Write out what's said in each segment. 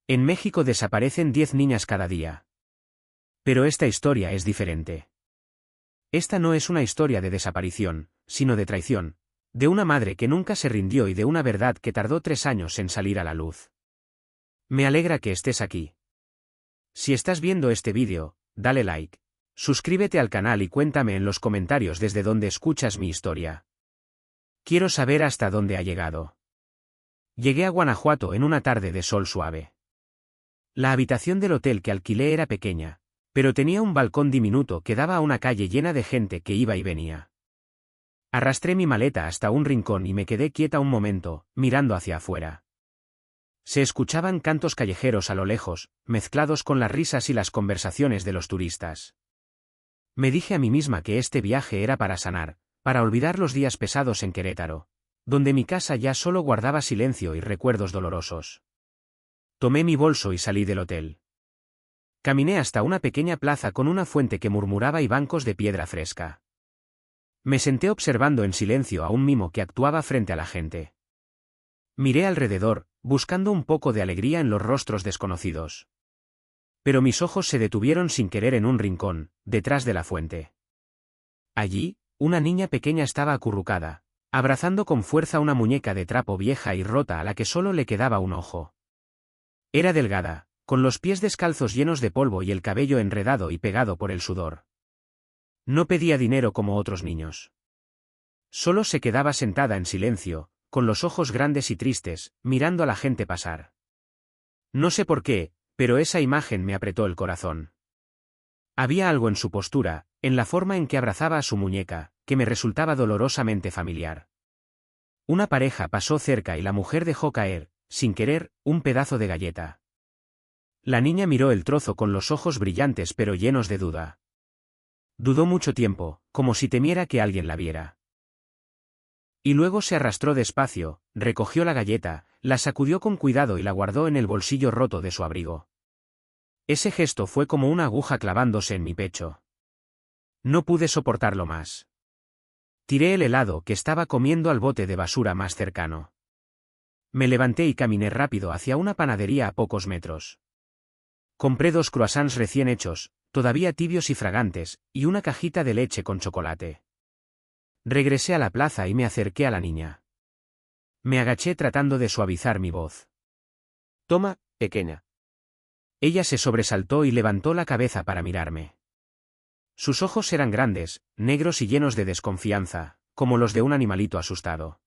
En México desaparecen 10 niñas cada día. Pero esta historia es diferente. Esta no es una historia de desaparición, sino de traición, de una madre que nunca se rindió y de una verdad que tardó 3 años en salir a la luz. Me alegra que estés aquí. Si estás viendo este vídeo, dale like, suscríbete al canal y cuéntame en los comentarios desde dónde escuchas mi historia. Quiero saber hasta dónde ha llegado. Llegué a Guanajuato en una tarde de sol suave. La habitación del hotel que alquilé era pequeña, pero tenía un balcón diminuto que daba a una calle llena de gente que iba y venía. Arrastré mi maleta hasta un rincón y me quedé quieta un momento, mirando hacia afuera. Se escuchaban cantos callejeros a lo lejos, mezclados con las risas y las conversaciones de los turistas. Me dije a mí misma que este viaje era para sanar, para olvidar los días pesados en Querétaro, donde mi casa ya solo guardaba silencio y recuerdos dolorosos. Tomé mi bolso y salí del hotel. Caminé hasta una pequeña plaza con una fuente que murmuraba y bancos de piedra fresca. Me senté observando en silencio a un mimo que actuaba frente a la gente. Miré alrededor, buscando un poco de alegría en los rostros desconocidos. Pero mis ojos se detuvieron sin querer en un rincón, detrás de la fuente. Allí, una niña pequeña estaba acurrucada, abrazando con fuerza una muñeca de trapo vieja y rota a la que solo le quedaba un ojo. Era delgada, con los pies descalzos llenos de polvo y el cabello enredado y pegado por el sudor. No pedía dinero como otros niños. Solo se quedaba sentada en silencio, con los ojos grandes y tristes, mirando a la gente pasar. No sé por qué, pero esa imagen me apretó el corazón. Había algo en su postura, en la forma en que abrazaba a su muñeca, que me resultaba dolorosamente familiar. Una pareja pasó cerca y la mujer dejó caer, sin querer, un pedazo de galleta. La niña miró el trozo con los ojos brillantes pero llenos de duda. Dudó mucho tiempo, como si temiera que alguien la viera. Y luego se arrastró despacio, recogió la galleta, la sacudió con cuidado y la guardó en el bolsillo roto de su abrigo. Ese gesto fue como una aguja clavándose en mi pecho. No pude soportarlo más. Tiré el helado que estaba comiendo al bote de basura más cercano. Me levanté y caminé rápido hacia una panadería a pocos metros. Compré 2 croissants recién hechos, todavía tibios y fragantes, y una cajita de leche con chocolate. Regresé a la plaza y me acerqué a la niña. Me agaché tratando de suavizar mi voz. «Toma, pequeña». Ella se sobresaltó y levantó la cabeza para mirarme. Sus ojos eran grandes, negros y llenos de desconfianza, como los de un animalito asustado.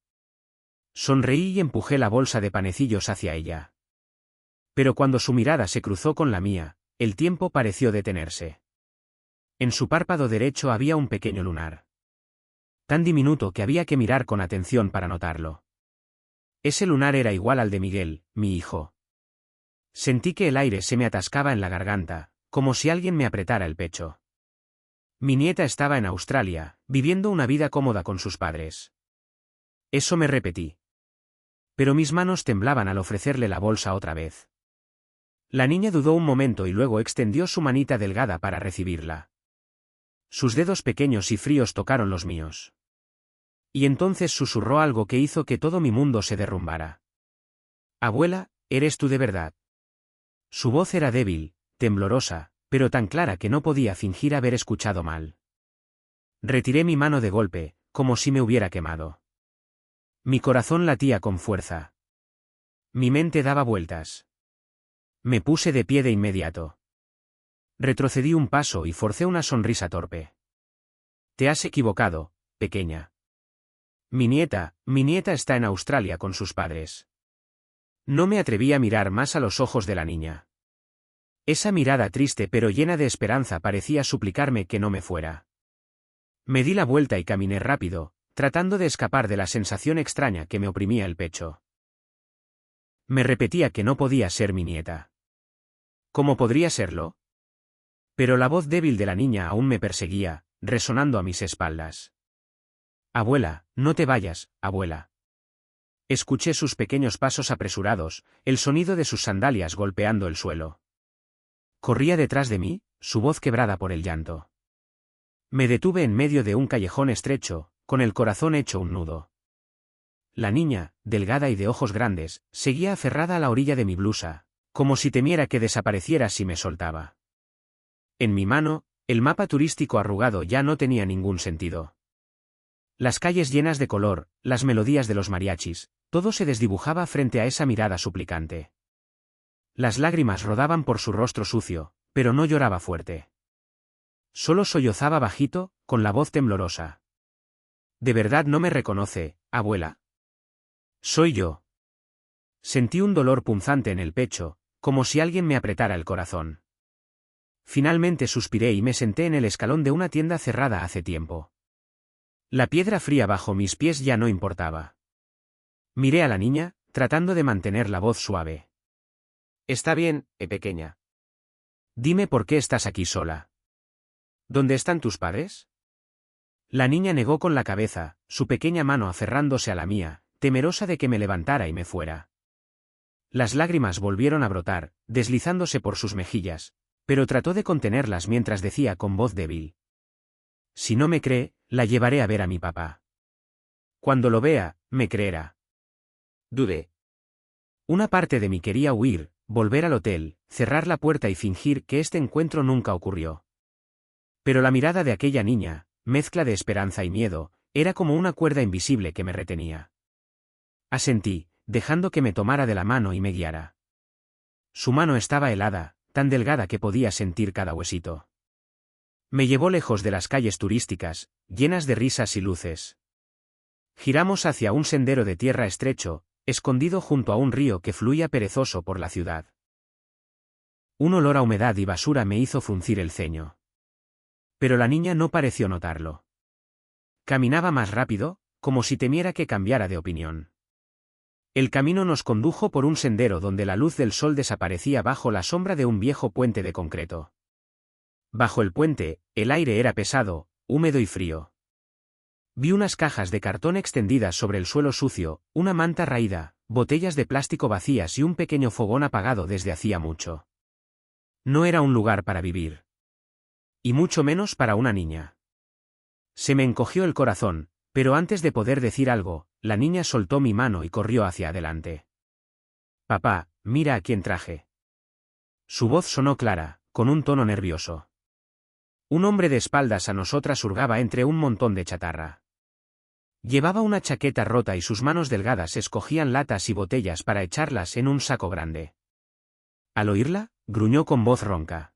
Sonreí y empujé la bolsa de panecillos hacia ella. Pero cuando su mirada se cruzó con la mía, el tiempo pareció detenerse. En su párpado derecho había un pequeño lunar. Tan diminuto que había que mirar con atención para notarlo. Ese lunar era igual al de Miguel, mi hijo. Sentí que el aire se me atascaba en la garganta, como si alguien me apretara el pecho. Mi nieta estaba en Australia, viviendo una vida cómoda con sus padres. Eso me repetí. Pero mis manos temblaban al ofrecerle la bolsa otra vez. La niña dudó un momento y luego extendió su manita delgada para recibirla. Sus dedos pequeños y fríos tocaron los míos. Y entonces susurró algo que hizo que todo mi mundo se derrumbara. «Abuela, ¿eres tú de verdad?» Su voz era débil, temblorosa, pero tan clara que no podía fingir haber escuchado mal. Retiré mi mano de golpe, como si me hubiera quemado. Mi corazón latía con fuerza. Mi mente daba vueltas. Me puse de pie de inmediato. Retrocedí un paso y forcé una sonrisa torpe. «Te has equivocado, pequeña. Mi nieta está en Australia con sus padres». No me atreví a mirar más a los ojos de la niña. Esa mirada triste pero llena de esperanza parecía suplicarme que no me fuera. Me di la vuelta y caminé rápido, tratando de escapar de la sensación extraña que me oprimía el pecho. Me repetía que no podía ser mi nieta. ¿Cómo podría serlo? Pero la voz débil de la niña aún me perseguía, resonando a mis espaldas. «Abuela, no te vayas, abuela». Escuché sus pequeños pasos apresurados, el sonido de sus sandalias golpeando el suelo. Corría detrás de mí, su voz quebrada por el llanto. Me detuve en medio de un callejón estrecho, con el corazón hecho un nudo. La niña, delgada y de ojos grandes, seguía aferrada a la orilla de mi blusa, como si temiera que desapareciera si me soltaba. En mi mano, el mapa turístico arrugado ya no tenía ningún sentido. Las calles llenas de color, las melodías de los mariachis, todo se desdibujaba frente a esa mirada suplicante. Las lágrimas rodaban por su rostro sucio, pero no lloraba fuerte. Solo sollozaba bajito, con la voz temblorosa. ¿De verdad no me reconoce, abuela? Soy yo. Sentí un dolor punzante en el pecho, como si alguien me apretara el corazón. Finalmente suspiré y me senté en el escalón de una tienda cerrada hace tiempo. La piedra fría bajo mis pies ya no importaba. Miré a la niña, tratando de mantener la voz suave. Está bien, pequeña. Dime por qué estás aquí sola. ¿Dónde están tus padres? La niña negó con la cabeza, su pequeña mano aferrándose a la mía, temerosa de que me levantara y me fuera. Las lágrimas volvieron a brotar, deslizándose por sus mejillas, pero trató de contenerlas mientras decía con voz débil. Si no me cree, la llevaré a ver a mi papá. Cuando lo vea, me creerá. Dudé. Una parte de mí quería huir, volver al hotel, cerrar la puerta y fingir que este encuentro nunca ocurrió. Pero la mirada de aquella niña, mezcla de esperanza y miedo, era como una cuerda invisible que me retenía. Asentí, dejando que me tomara de la mano y me guiara. Su mano estaba helada, tan delgada que podía sentir cada huesito. Me llevó lejos de las calles turísticas, llenas de risas y luces. Giramos hacia un sendero de tierra estrecho, escondido junto a un río que fluía perezoso por la ciudad. Un olor a humedad y basura me hizo fruncir el ceño. Pero la niña no pareció notarlo. Caminaba más rápido, como si temiera que cambiara de opinión. El camino nos condujo por un sendero donde la luz del sol desaparecía bajo la sombra de un viejo puente de concreto. Bajo el puente, el aire era pesado, húmedo y frío. Vi unas cajas de cartón extendidas sobre el suelo sucio, una manta raída, botellas de plástico vacías y un pequeño fogón apagado desde hacía mucho. No era un lugar para vivir. Y mucho menos para una niña. Se me encogió el corazón, pero antes de poder decir algo, la niña soltó mi mano y corrió hacia adelante. Papá, mira a quién traje. Su voz sonó clara, con un tono nervioso. Un hombre de espaldas a nosotras hurgaba entre un montón de chatarra. Llevaba una chaqueta rota y sus manos delgadas escogían latas y botellas para echarlas en un saco grande. Al oírla, gruñó con voz ronca.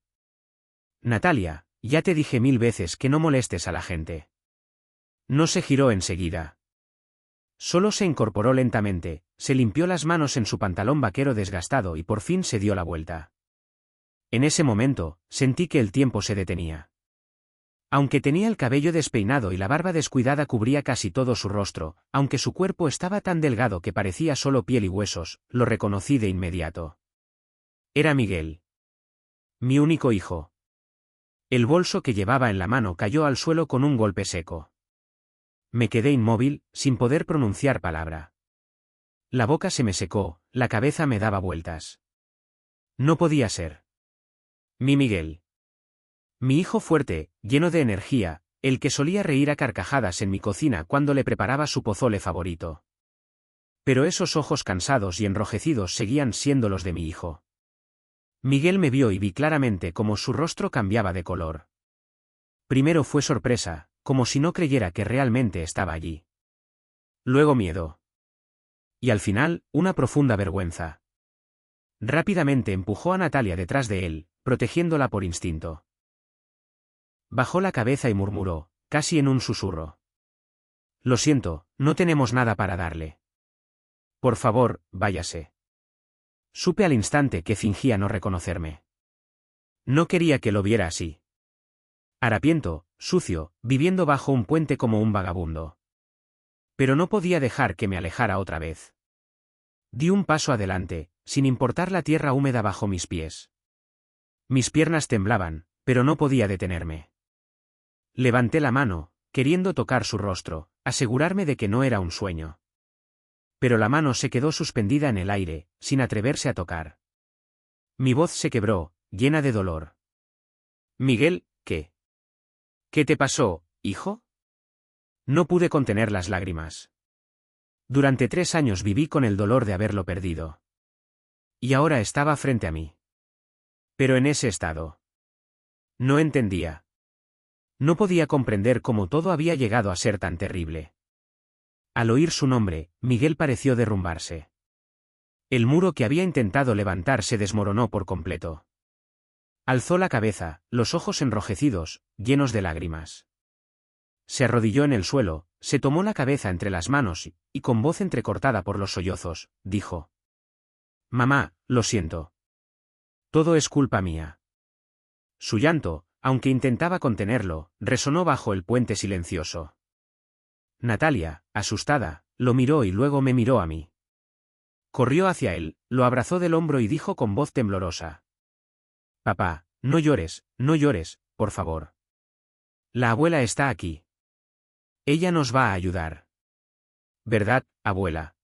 Natalia, ya te dije 1000 veces que no molestes a la gente. No se giró enseguida. Solo se incorporó lentamente, se limpió las manos en su pantalón vaquero desgastado y por fin se dio la vuelta. En ese momento, sentí que el tiempo se detenía. Aunque tenía el cabello despeinado y la barba descuidada cubría casi todo su rostro, aunque su cuerpo estaba tan delgado que parecía solo piel y huesos, lo reconocí de inmediato. Era Miguel. Mi único hijo. El bolso que llevaba en la mano cayó al suelo con un golpe seco. Me quedé inmóvil, sin poder pronunciar palabra. La boca se me secó, la cabeza me daba vueltas. No podía ser. Mi Miguel. Mi hijo fuerte, lleno de energía, el que solía reír a carcajadas en mi cocina cuando le preparaba su pozole favorito. Pero esos ojos cansados y enrojecidos seguían siendo los de mi hijo. Miguel me vio y vi claramente cómo su rostro cambiaba de color. Primero fue sorpresa, como si no creyera que realmente estaba allí. Luego miedo. Y al final, una profunda vergüenza. Rápidamente empujó a Natalia detrás de él, protegiéndola por instinto. Bajó la cabeza y murmuró, casi en un susurro. Lo siento, no tenemos nada para darle. Por favor, váyase. Supe al instante que fingía no reconocerme. No quería que lo viera así. Harapiento, sucio, viviendo bajo un puente como un vagabundo. Pero no podía dejar que me alejara otra vez. Di un paso adelante, sin importar la tierra húmeda bajo mis pies. Mis piernas temblaban, pero no podía detenerme. Levanté la mano, queriendo tocar su rostro, asegurarme de que no era un sueño. Pero la mano se quedó suspendida en el aire, sin atreverse a tocar. Mi voz se quebró, llena de dolor. Miguel, ¿qué? ¿Qué te pasó, hijo? No pude contener las lágrimas. Durante 3 años viví con el dolor de haberlo perdido. y ahora estaba frente a mí. Pero en ese estado. No entendía. No podía comprender cómo todo había llegado a ser tan terrible. Al oír su nombre, Miguel pareció derrumbarse. El muro que había intentado levantar se desmoronó por completo. Alzó la cabeza, los ojos enrojecidos, llenos de lágrimas. Se arrodilló en el suelo, se tomó la cabeza entre las manos y con voz entrecortada por los sollozos, dijo: «Mamá, lo siento. Todo es culpa mía». Su llanto, aunque intentaba contenerlo, resonó bajo el puente silencioso. Natalia, asustada, lo miró y luego me miró a mí. Corrió hacia él, lo abrazó del hombro y dijo con voz temblorosa: «Papá, no llores, por favor. La abuela está aquí. Ella nos va a ayudar». «¿Verdad, abuela?».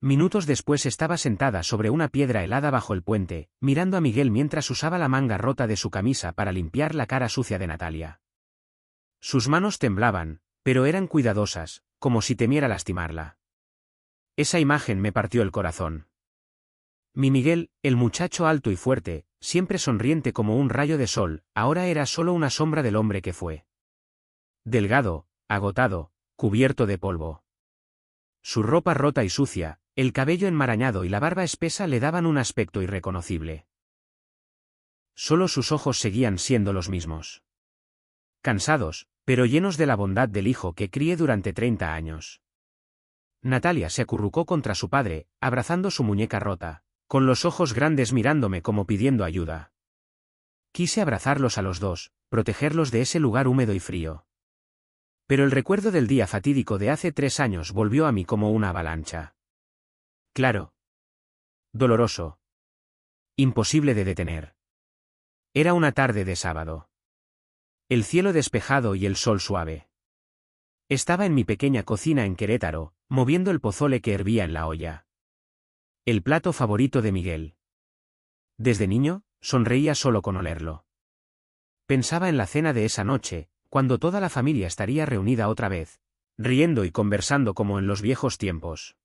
Minutos después estaba sentada sobre una piedra helada bajo el puente, mirando a Miguel mientras usaba la manga rota de su camisa para limpiar la cara sucia de Natalia. Sus manos temblaban, pero eran cuidadosas, como si temiera lastimarla. Esa imagen me partió el corazón. Mi Miguel, el muchacho alto y fuerte, siempre sonriente como un rayo de sol, ahora era solo una sombra del hombre que fue. Delgado, agotado, cubierto de polvo. Su ropa rota y sucia, el cabello enmarañado y la barba espesa le daban un aspecto irreconocible. Solo sus ojos seguían siendo los mismos. Cansados, pero llenos de la bondad del hijo que crié durante 30 años. Natalia se acurrucó contra su padre, abrazando su muñeca rota, con los ojos grandes mirándome como pidiendo ayuda. Quise abrazarlos a los dos, protegerlos de ese lugar húmedo y frío. Pero el recuerdo del día fatídico de hace 3 años volvió a mí como una avalancha. Claro. Doloroso. Imposible de detener. Era una tarde de sábado. El cielo despejado y el sol suave. Estaba en mi pequeña cocina en Querétaro, moviendo el pozole que hervía en la olla. El plato favorito de Miguel. Desde niño, sonreía solo con olerlo. Pensaba en la cena de esa noche, cuando toda la familia estaría reunida otra vez, riendo y conversando como en los viejos tiempos.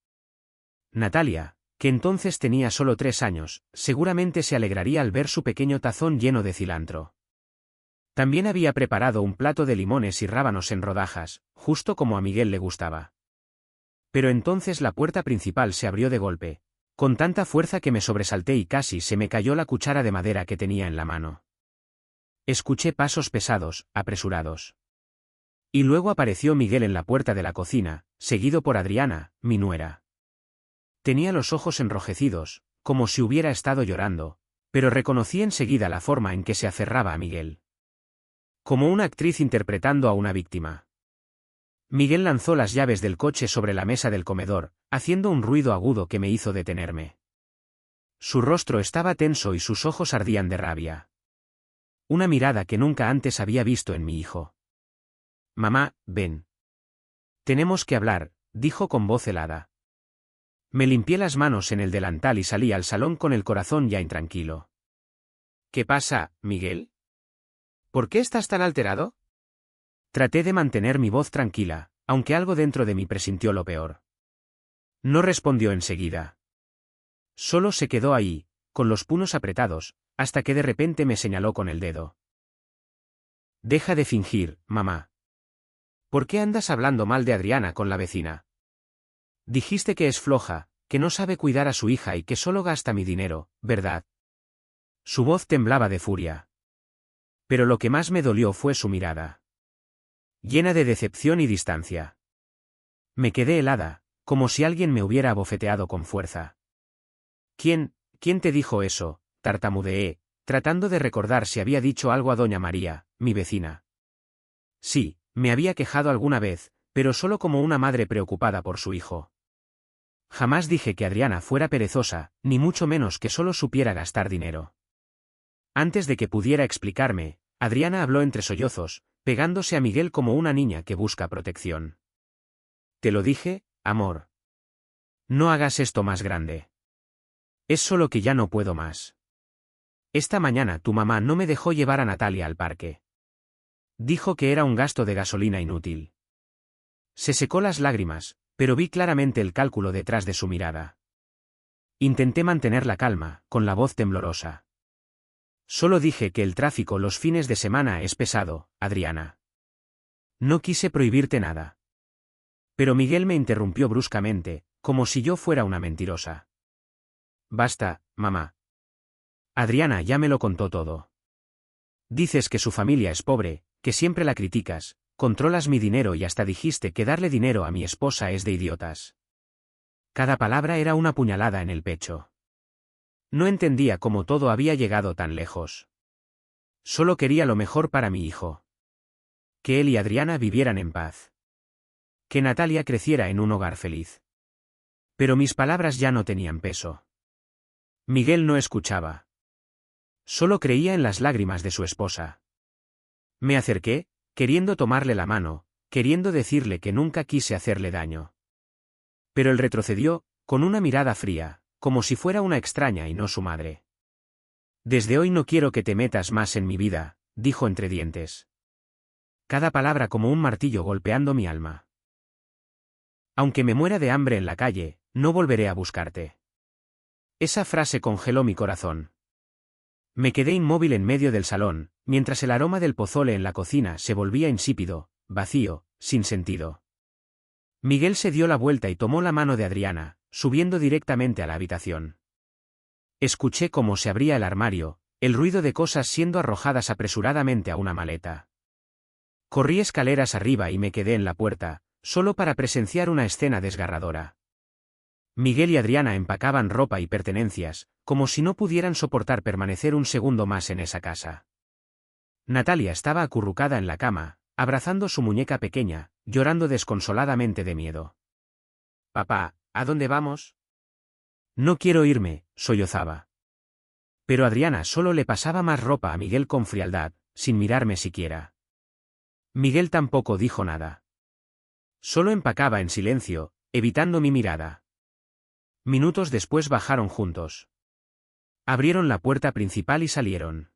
Natalia, que entonces tenía solo 3 años, seguramente se alegraría al ver su pequeño tazón lleno de cilantro. También había preparado un plato de limones y rábanos en rodajas, justo como a Miguel le gustaba. Pero entonces la puerta principal se abrió de golpe, con tanta fuerza que me sobresalté y casi se me cayó la cuchara de madera que tenía en la mano. Escuché pasos pesados, apresurados. Y luego apareció Miguel en la puerta de la cocina, seguido por Adriana, mi nuera. Tenía los ojos enrojecidos, como si hubiera estado llorando, pero reconocí enseguida la forma en que se aferraba a Miguel. Como una actriz interpretando a una víctima. Miguel lanzó las llaves del coche sobre la mesa del comedor, haciendo un ruido agudo que me hizo detenerme. Su rostro estaba tenso y sus ojos ardían de rabia. Una mirada que nunca antes había visto en mi hijo. «Mamá, ven. Tenemos que hablar», dijo con voz helada. Me limpié las manos en el delantal y salí al salón con el corazón ya intranquilo. «¿Qué pasa, Miguel? ¿Por qué estás tan alterado?». Traté de mantener mi voz tranquila, aunque algo dentro de mí presintió lo peor. No respondió enseguida. Solo se quedó ahí, con los puños apretados, hasta que de repente me señaló con el dedo. «Deja de fingir, mamá. ¿Por qué andas hablando mal de Adriana con la vecina? Dijiste que es floja, que no sabe cuidar a su hija y que solo gasta mi dinero, ¿verdad?». Su voz temblaba de furia. Pero lo que más me dolió fue su mirada. Llena de decepción y distancia. Me quedé helada, como si alguien me hubiera abofeteado con fuerza. ¿Quién te dijo eso?, tartamudeé, tratando de recordar si había dicho algo a doña María, mi vecina. Sí, me había quejado alguna vez, pero solo como una madre preocupada por su hijo. Jamás dije que Adriana fuera perezosa, ni mucho menos que solo supiera gastar dinero. Antes de que pudiera explicarme, Adriana habló entre sollozos, pegándose a Miguel como una niña que busca protección. «Te lo dije, amor. No hagas esto más grande. Es solo que ya no puedo más. Esta mañana tu mamá no me dejó llevar a Natalia al parque. Dijo que era un gasto de gasolina inútil». Se secó las lágrimas, pero vi claramente el cálculo detrás de su mirada. Intenté mantener la calma, con la voz temblorosa. Solo dije que el tráfico los fines de semana es pesado, Adriana. No quise prohibirte nada. Pero Miguel me interrumpió bruscamente, como si yo fuera una mentirosa. Basta, mamá. Adriana ya me lo contó todo. Dices que su familia es pobre, que siempre la criticas, controlas mi dinero y hasta dijiste que darle dinero a mi esposa es de idiotas. Cada palabra era una puñalada en el pecho. No entendía cómo todo había llegado tan lejos. Solo quería lo mejor para mi hijo. Que él y Adriana vivieran en paz. Que Natalia creciera en un hogar feliz. Pero mis palabras ya no tenían peso. Miguel no escuchaba. Solo creía en las lágrimas de su esposa. Me acerqué, queriendo tomarle la mano, queriendo decirle que nunca quise hacerle daño. Pero él retrocedió, con una mirada fría, como si fuera una extraña y no su madre. Desde hoy no quiero que te metas más en mi vida, dijo entre dientes. Cada palabra como un martillo golpeando mi alma. Aunque me muera de hambre en la calle, no volveré a buscarte. Esa frase congeló mi corazón. Me quedé inmóvil en medio del salón, mientras el aroma del pozole en la cocina se volvía insípido, vacío, sin sentido. Miguel se dio la vuelta y tomó la mano de Adriana, subiendo directamente a la habitación. Escuché cómo se abría el armario, el ruido de cosas siendo arrojadas apresuradamente a una maleta. Corrí escaleras arriba y me quedé en la puerta, solo para presenciar una escena desgarradora. Miguel y Adriana empacaban ropa y pertenencias, como si no pudieran soportar permanecer un segundo más en esa casa. Natalia estaba acurrucada en la cama, abrazando su muñeca pequeña, llorando desconsoladamente de miedo. «Papá, ¿a dónde vamos?» «No quiero irme», sollozaba. Pero Adriana solo le pasaba más ropa a Miguel con frialdad, sin mirarme siquiera. Miguel tampoco dijo nada. Solo empacaba en silencio, evitando mi mirada. Minutos después bajaron juntos. Abrieron la puerta principal y salieron.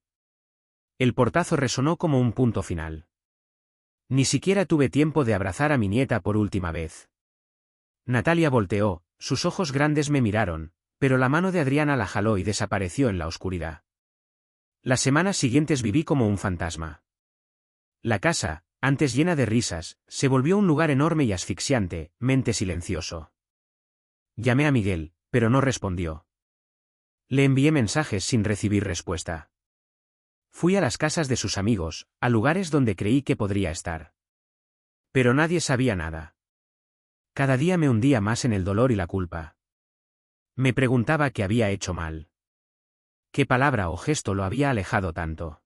El portazo resonó como un punto final. Ni siquiera tuve tiempo de abrazar a mi nieta por última vez. Natalia volteó, sus ojos grandes me miraron, pero la mano de Adriana la jaló y desapareció en la oscuridad. Las semanas siguientes viví como un fantasma. La casa, antes llena de risas, se volvió un lugar enorme y asfixiante, mente silencioso. Llamé a Miguel, pero no respondió. Le envié mensajes sin recibir respuesta. Fui a las casas de sus amigos, a lugares donde creí que podría estar. Pero nadie sabía nada. Cada día me hundía más en el dolor y la culpa. Me preguntaba qué había hecho mal. ¿Qué palabra o gesto lo había alejado tanto?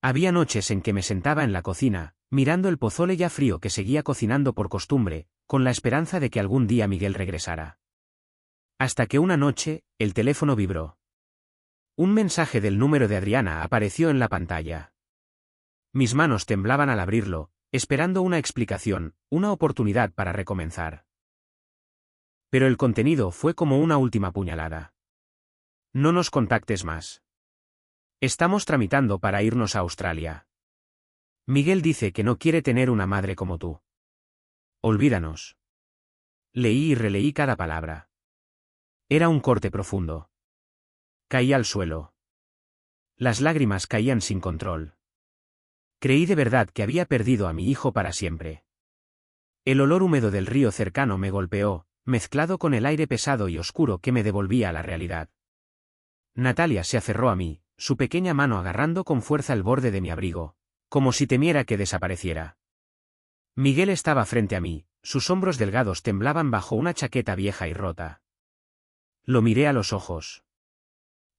Había noches en que me sentaba en la cocina, mirando el pozole ya frío que seguía cocinando por costumbre, con la esperanza de que algún día Miguel regresara. Hasta que una noche, el teléfono vibró. Un mensaje del número de Adriana apareció en la pantalla. Mis manos temblaban al abrirlo, esperando una explicación, una oportunidad para recomenzar. Pero el contenido fue como una última puñalada. No nos contactes más. Estamos tramitando para irnos a Australia. Miguel dice que no quiere tener una madre como tú. Olvídanos. Leí y releí cada palabra. Era un corte profundo. Caí al suelo. Las lágrimas caían sin control. Creí de verdad que había perdido a mi hijo para siempre. El olor húmedo del río cercano me golpeó, mezclado con el aire pesado y oscuro que me devolvía a la realidad. Natalia se aferró a mí, su pequeña mano agarrando con fuerza el borde de mi abrigo, como si temiera que desapareciera. Miguel estaba frente a mí, sus hombros delgados temblaban bajo una chaqueta vieja y rota. Lo miré a los ojos.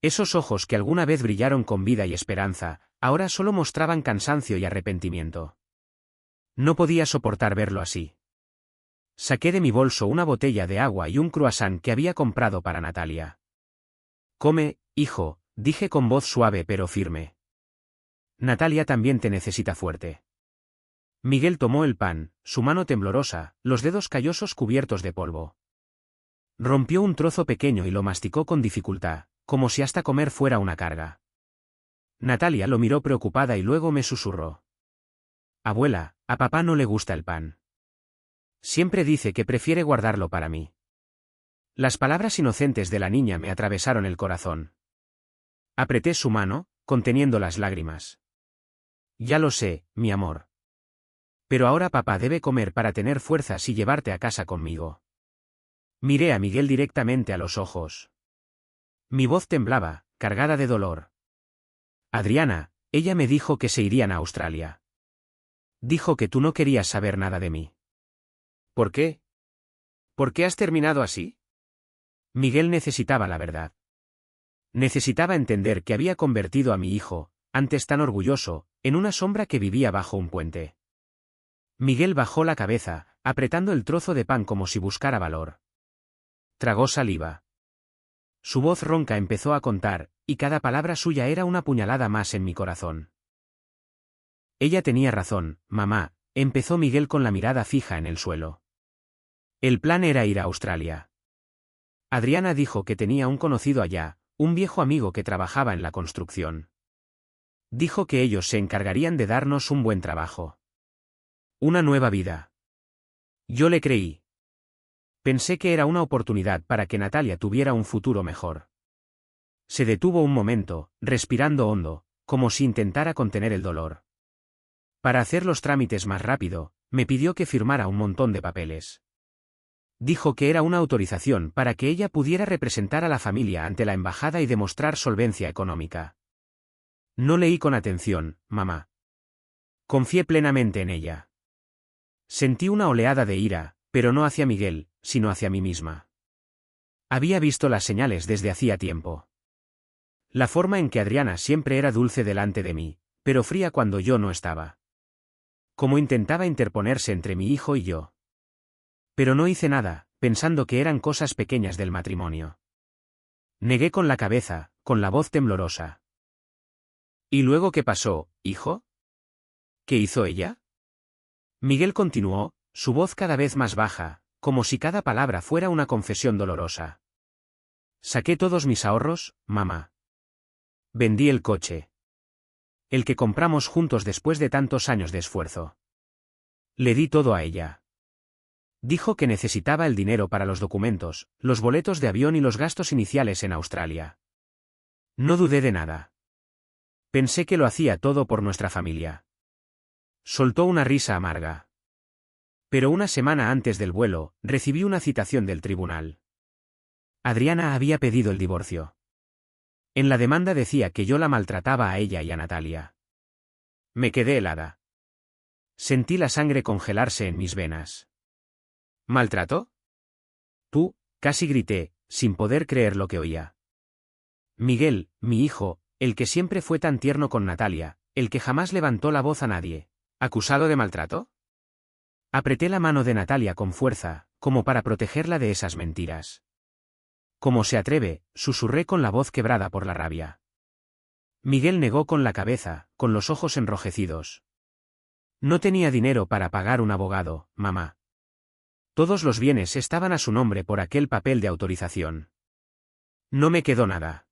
Esos ojos que alguna vez brillaron con vida y esperanza, ahora solo mostraban cansancio y arrepentimiento. No podía soportar verlo así. Saqué de mi bolso una botella de agua y un croissant que había comprado para Natalia. «Come, hijo», dije con voz suave pero firme. «Natalia también te necesita fuerte». Miguel tomó el pan, su mano temblorosa, los dedos callosos cubiertos de polvo. Rompió un trozo pequeño y lo masticó con dificultad, como si hasta comer fuera una carga. Natalia lo miró preocupada y luego me susurró. «Abuela, a papá no le gusta el pan. Siempre dice que prefiere guardarlo para mí». Las palabras inocentes de la niña me atravesaron el corazón. Apreté su mano, conteniendo las lágrimas. Ya lo sé, mi amor. Pero ahora papá debe comer para tener fuerzas y llevarte a casa conmigo. Miré a Miguel directamente a los ojos. Mi voz temblaba, cargada de dolor. Adriana, ella me dijo que se irían a Australia. Dijo que tú no querías saber nada de mí. ¿Por qué? ¿Por qué has terminado así? Miguel necesitaba la verdad. Necesitaba entender que había convertido a mi hijo, antes tan orgulloso, en una sombra que vivía bajo un puente. Miguel bajó la cabeza, apretando el trozo de pan como si buscara valor. Tragó saliva. Su voz ronca empezó a contar, y cada palabra suya era una puñalada más en mi corazón. Ella tenía razón, mamá, empezó Miguel con la mirada fija en el suelo. El plan era ir a Australia. Adriana dijo que tenía un conocido allá, un viejo amigo que trabajaba en la construcción. Dijo que ellos se encargarían de darnos un buen trabajo. Una nueva vida. Yo le creí. Pensé que era una oportunidad para que Natalia tuviera un futuro mejor. Se detuvo un momento, respirando hondo, como si intentara contener el dolor. Para hacer los trámites más rápido, me pidió que firmara un montón de papeles. Dijo que era una autorización para que ella pudiera representar a la familia ante la embajada y demostrar solvencia económica. No leí con atención, mamá. Confié plenamente en ella. Sentí una oleada de ira, pero no hacia Miguel, sino hacia mí misma. Había visto las señales desde hacía tiempo. La forma en que Adriana siempre era dulce delante de mí, pero fría cuando yo no estaba. Cómo intentaba interponerse entre mi hijo y yo. Pero no hice nada, pensando que eran cosas pequeñas del matrimonio. Negué con la cabeza, con la voz temblorosa. ¿Y luego qué pasó, hijo? ¿Qué hizo ella? Miguel continuó, su voz cada vez más baja, como si cada palabra fuera una confesión dolorosa. Saqué todos mis ahorros, mamá. Vendí el coche. El que compramos juntos después de tantos años de esfuerzo. Le di todo a ella. Dijo que necesitaba el dinero para los documentos, los boletos de avión y los gastos iniciales en Australia. No dudé de nada. Pensé que lo hacía todo por nuestra familia. Soltó una risa amarga. Pero una semana antes del vuelo, recibí una citación del tribunal. Adriana había pedido el divorcio. En la demanda decía que yo la maltrataba a ella y a Natalia. Me quedé helada. Sentí la sangre congelarse en mis venas. ¿Maltrato? Tú, casi grité, sin poder creer lo que oía. Miguel, mi hijo, el que siempre fue tan tierno con Natalia, el que jamás levantó la voz a nadie, ¿acusado de maltrato? Apreté la mano de Natalia con fuerza, como para protegerla de esas mentiras. ¿Cómo se atreve?, susurré con la voz quebrada por la rabia. Miguel negó con la cabeza, con los ojos enrojecidos. No tenía dinero para pagar un abogado, mamá. Todos los bienes estaban a su nombre por aquel papel de autorización. No me quedó nada.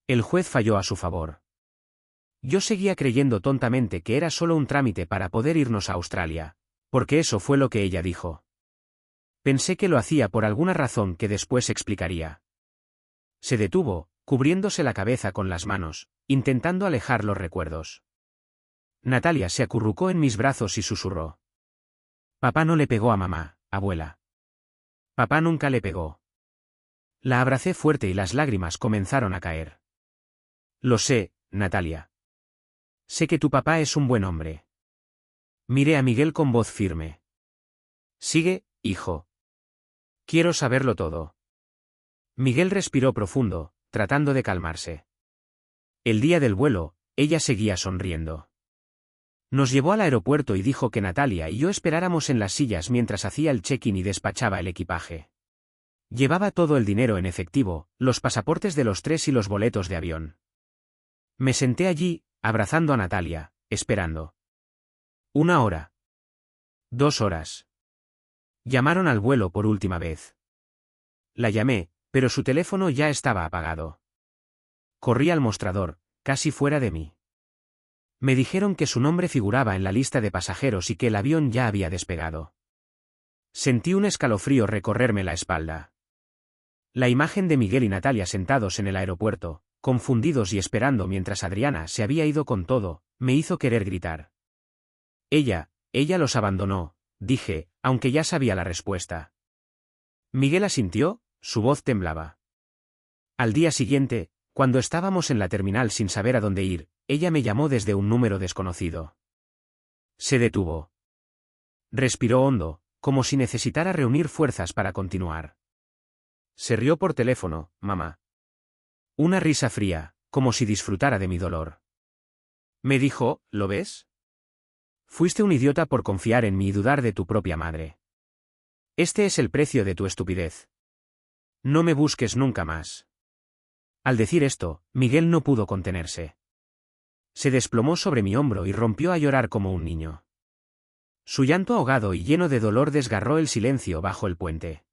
El juez falló a su favor. Yo seguía creyendo tontamente que era solo un trámite para poder irnos a Australia, porque eso fue lo que ella dijo. Pensé que lo hacía por alguna razón que después explicaría. Se detuvo, cubriéndose la cabeza con las manos, intentando alejar los recuerdos. Natalia se acurrucó en mis brazos y susurró. Papá no le pegó a mamá, abuela. Papá nunca le pegó. La abracé fuerte y las lágrimas comenzaron a caer. Lo sé, Natalia. Sé que tu papá es un buen hombre. Miré a Miguel con voz firme. Sigue, hijo. Quiero saberlo todo. Miguel respiró profundo, tratando de calmarse. El día del vuelo, ella seguía sonriendo. Nos llevó al aeropuerto y dijo que Natalia y yo esperáramos en las sillas mientras hacía el check-in y despachaba el equipaje. Llevaba todo el dinero en efectivo, los pasaportes de los tres y los boletos de avión. Me senté allí, abrazando a Natalia, esperando. 1 hora. 2 horas. Llamaron al vuelo por última vez. La llamé, pero su teléfono ya estaba apagado. Corrí al mostrador, casi fuera de mí. Me dijeron que su nombre figuraba en la lista de pasajeros y que el avión ya había despegado. Sentí un escalofrío recorrerme la espalda. La imagen de Miguel y Natalia sentados en el aeropuerto, confundidos y esperando mientras Adriana se había ido con todo, me hizo querer gritar. Ella los abandonó, dije, aunque ya sabía la respuesta. Miguel asintió, su voz temblaba. Al día siguiente, cuando estábamos en la terminal sin saber a dónde ir, ella me llamó desde un número desconocido. Se detuvo. Respiró hondo, como si necesitara reunir fuerzas para continuar. Se rió por teléfono, mamá. Una risa fría, como si disfrutara de mi dolor. Me dijo, ¿lo ves? Fuiste un idiota por confiar en mí y dudar de tu propia madre. Este es el precio de tu estupidez. No me busques nunca más. Al decir esto, Miguel no pudo contenerse. Se desplomó sobre mi hombro y rompió a llorar como un niño. Su llanto ahogado y lleno de dolor desgarró el silencio bajo el puente.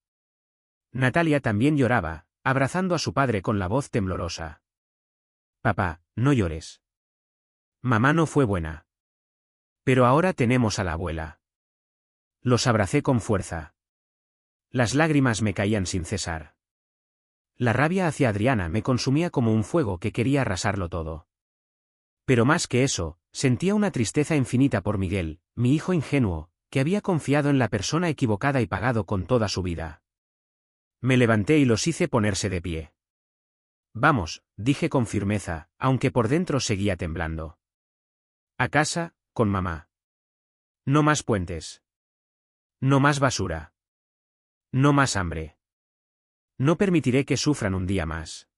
Natalia también lloraba, abrazando a su padre con la voz temblorosa. Papá, no llores. Mamá no fue buena. Pero ahora tenemos a la abuela. Los abracé con fuerza. Las lágrimas me caían sin cesar. La rabia hacia Adriana me consumía como un fuego que quería arrasarlo todo. Pero más que eso, sentía una tristeza infinita por Miguel, mi hijo ingenuo, que había confiado en la persona equivocada y pagado con toda su vida. Me levanté y los hice ponerse de pie. Vamos, dije con firmeza, aunque por dentro seguía temblando. A casa, con mamá. No más puentes. No más basura. No más hambre. No permitiré que sufran un día más.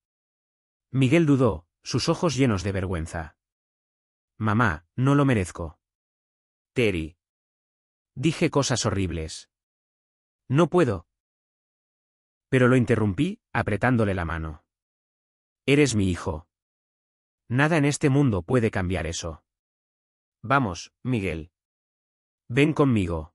Miguel dudó, sus ojos llenos de vergüenza. Mamá, no lo merezco. Terry. Dije cosas horribles. No puedo. Pero lo interrumpí, apretándole la mano. Eres mi hijo. Nada en este mundo puede cambiar eso. Vamos, Miguel. Ven conmigo.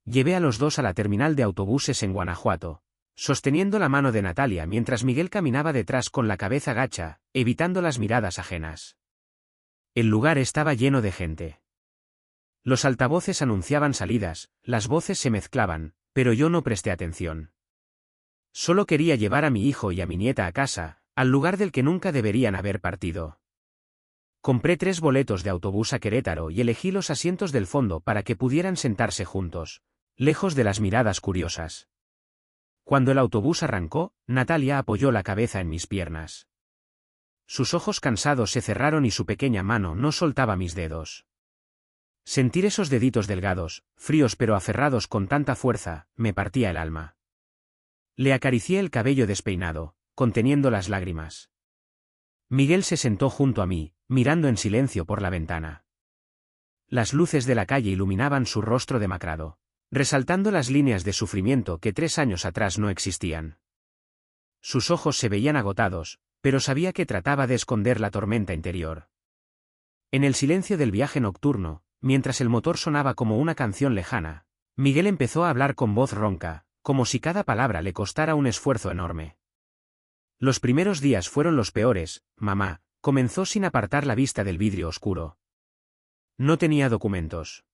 Llevé a los dos a la terminal de autobuses en Guanajuato, sosteniendo la mano de Natalia mientras Miguel caminaba detrás con la cabeza gacha, evitando las miradas ajenas. El lugar estaba lleno de gente. Los altavoces anunciaban salidas, las voces se mezclaban, pero yo no presté atención. Solo quería llevar a mi hijo y a mi nieta a casa, al lugar del que nunca deberían haber partido. Compré 3 boletos de autobús a Querétaro y elegí los asientos del fondo para que pudieran sentarse juntos, lejos de las miradas curiosas. Cuando el autobús arrancó, Natalia apoyó la cabeza en mis piernas. Sus ojos cansados se cerraron y su pequeña mano no soltaba mis dedos. Sentir esos deditos delgados, fríos pero aferrados con tanta fuerza, me partía el alma. Le acaricié el cabello despeinado, conteniendo las lágrimas. Miguel se sentó junto a mí, mirando en silencio por la ventana. Las luces de la calle iluminaban su rostro demacrado, resaltando las líneas de sufrimiento que 3 años atrás no existían. Sus ojos se veían agotados, pero sabía que trataba de esconder la tormenta interior. En el silencio del viaje nocturno, mientras el motor sonaba como una canción lejana, Miguel empezó a hablar con voz ronca, como si cada palabra le costara un esfuerzo enorme. Los primeros días fueron los peores, mamá, comenzó sin apartar la vista del vidrio oscuro. No tenía documentos.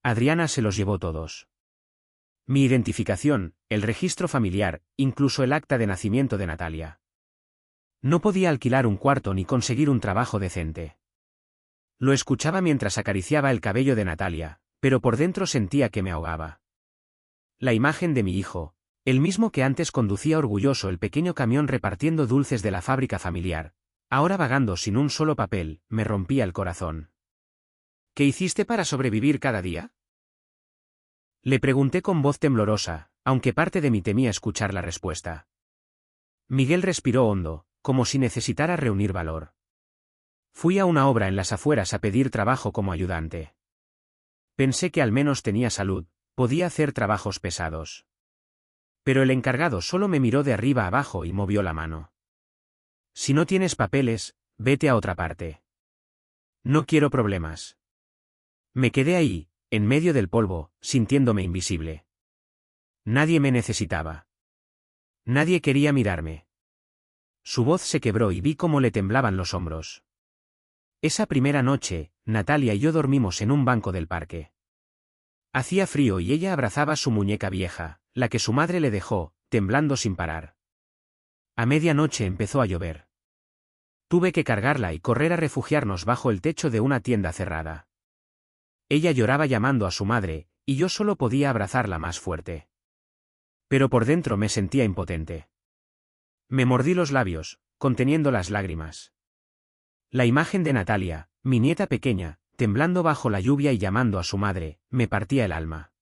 Adriana se los llevó todos. Mi identificación, el registro familiar, incluso el acta de nacimiento de Natalia. No podía alquilar un cuarto ni conseguir un trabajo decente. Lo escuchaba mientras acariciaba el cabello de Natalia, pero por dentro sentía que me ahogaba. La imagen de mi hijo, el mismo que antes conducía orgulloso el pequeño camión repartiendo dulces de la fábrica familiar, ahora vagando sin un solo papel, me rompía el corazón. ¿Qué hiciste para sobrevivir cada día? Le pregunté con voz temblorosa, aunque parte de mí temía escuchar la respuesta. Miguel respiró hondo, como si necesitara reunir valor. Fui a una obra en las afueras a pedir trabajo como ayudante. Pensé que al menos tenía salud, podía hacer trabajos pesados. Pero el encargado solo me miró de arriba a abajo y movió la mano. Si no tienes papeles, vete a otra parte. No quiero problemas. Me quedé ahí, en medio del polvo, sintiéndome invisible. Nadie me necesitaba. Nadie quería mirarme. Su voz se quebró y vi cómo le temblaban los hombros. Esa primera noche, Natalia y yo dormimos en un banco del parque. Hacía frío y ella abrazaba su muñeca vieja, la que su madre le dejó, temblando sin parar. A medianoche empezó a llover. Tuve que cargarla y correr a refugiarnos bajo el techo de una tienda cerrada. Ella lloraba llamando a su madre, y yo solo podía abrazarla más fuerte. Pero por dentro me sentía impotente. Me mordí los labios, conteniendo las lágrimas. La imagen de Natalia, mi nieta pequeña, temblando bajo la lluvia y llamando a su madre, me partía el alma.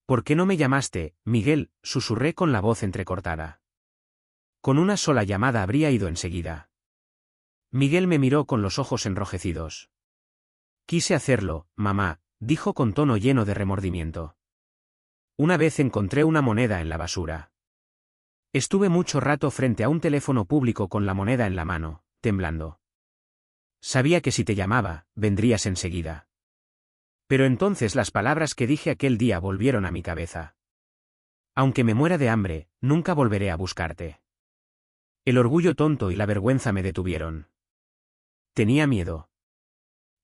¿Por qué no me llamaste, Miguel?, susurré con la voz entrecortada. Con una sola llamada habría ido enseguida. Miguel me miró con los ojos enrojecidos. Quise hacerlo, mamá, dijo con tono lleno de remordimiento. Una vez encontré una moneda en la basura. Estuve mucho rato frente a un teléfono público con la moneda en la mano, temblando. Sabía que si te llamaba, vendrías enseguida. Pero entonces las palabras que dije aquel día volvieron a mi cabeza. Aunque me muera de hambre, nunca volveré a buscarte. El orgullo tonto y la vergüenza me detuvieron. Tenía miedo.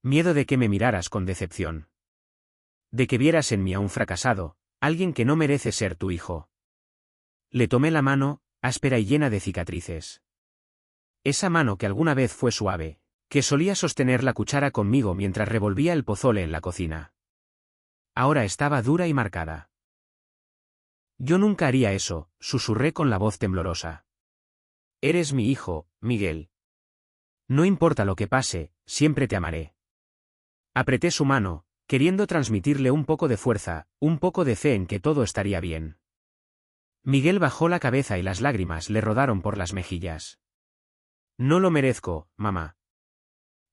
Miedo de que me miraras con decepción. De que vieras en mí a un fracasado, alguien que no merece ser tu hijo. Le tomé la mano, áspera y llena de cicatrices. Esa mano que alguna vez fue suave, que solía sostener la cuchara conmigo mientras revolvía el pozole en la cocina. Ahora estaba dura y marcada. Yo nunca haría eso, susurré con la voz temblorosa. Eres mi hijo, Miguel. No importa lo que pase, siempre te amaré. Apreté su mano, queriendo transmitirle un poco de fuerza, un poco de fe en que todo estaría bien. Miguel bajó la cabeza y las lágrimas le rodaron por las mejillas. No lo merezco, mamá.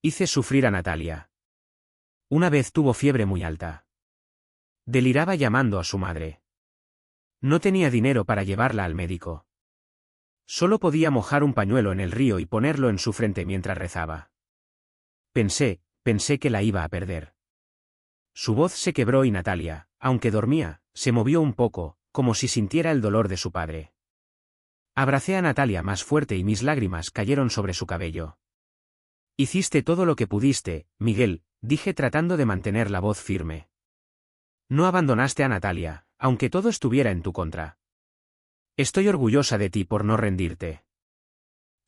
Hice sufrir a Natalia. Una vez tuvo fiebre muy alta. Deliraba llamando a su madre. No tenía dinero para llevarla al médico. Solo podía mojar un pañuelo en el río y ponerlo en su frente mientras rezaba. Pensé que la iba a perder. Su voz se quebró y Natalia, aunque dormía, se movió un poco, como si sintiera el dolor de su padre. Abracé a Natalia más fuerte y mis lágrimas cayeron sobre su cabello. Hiciste todo lo que pudiste, Miguel, dije tratando de mantener la voz firme. No abandonaste a Natalia, aunque todo estuviera en tu contra. Estoy orgullosa de ti por no rendirte.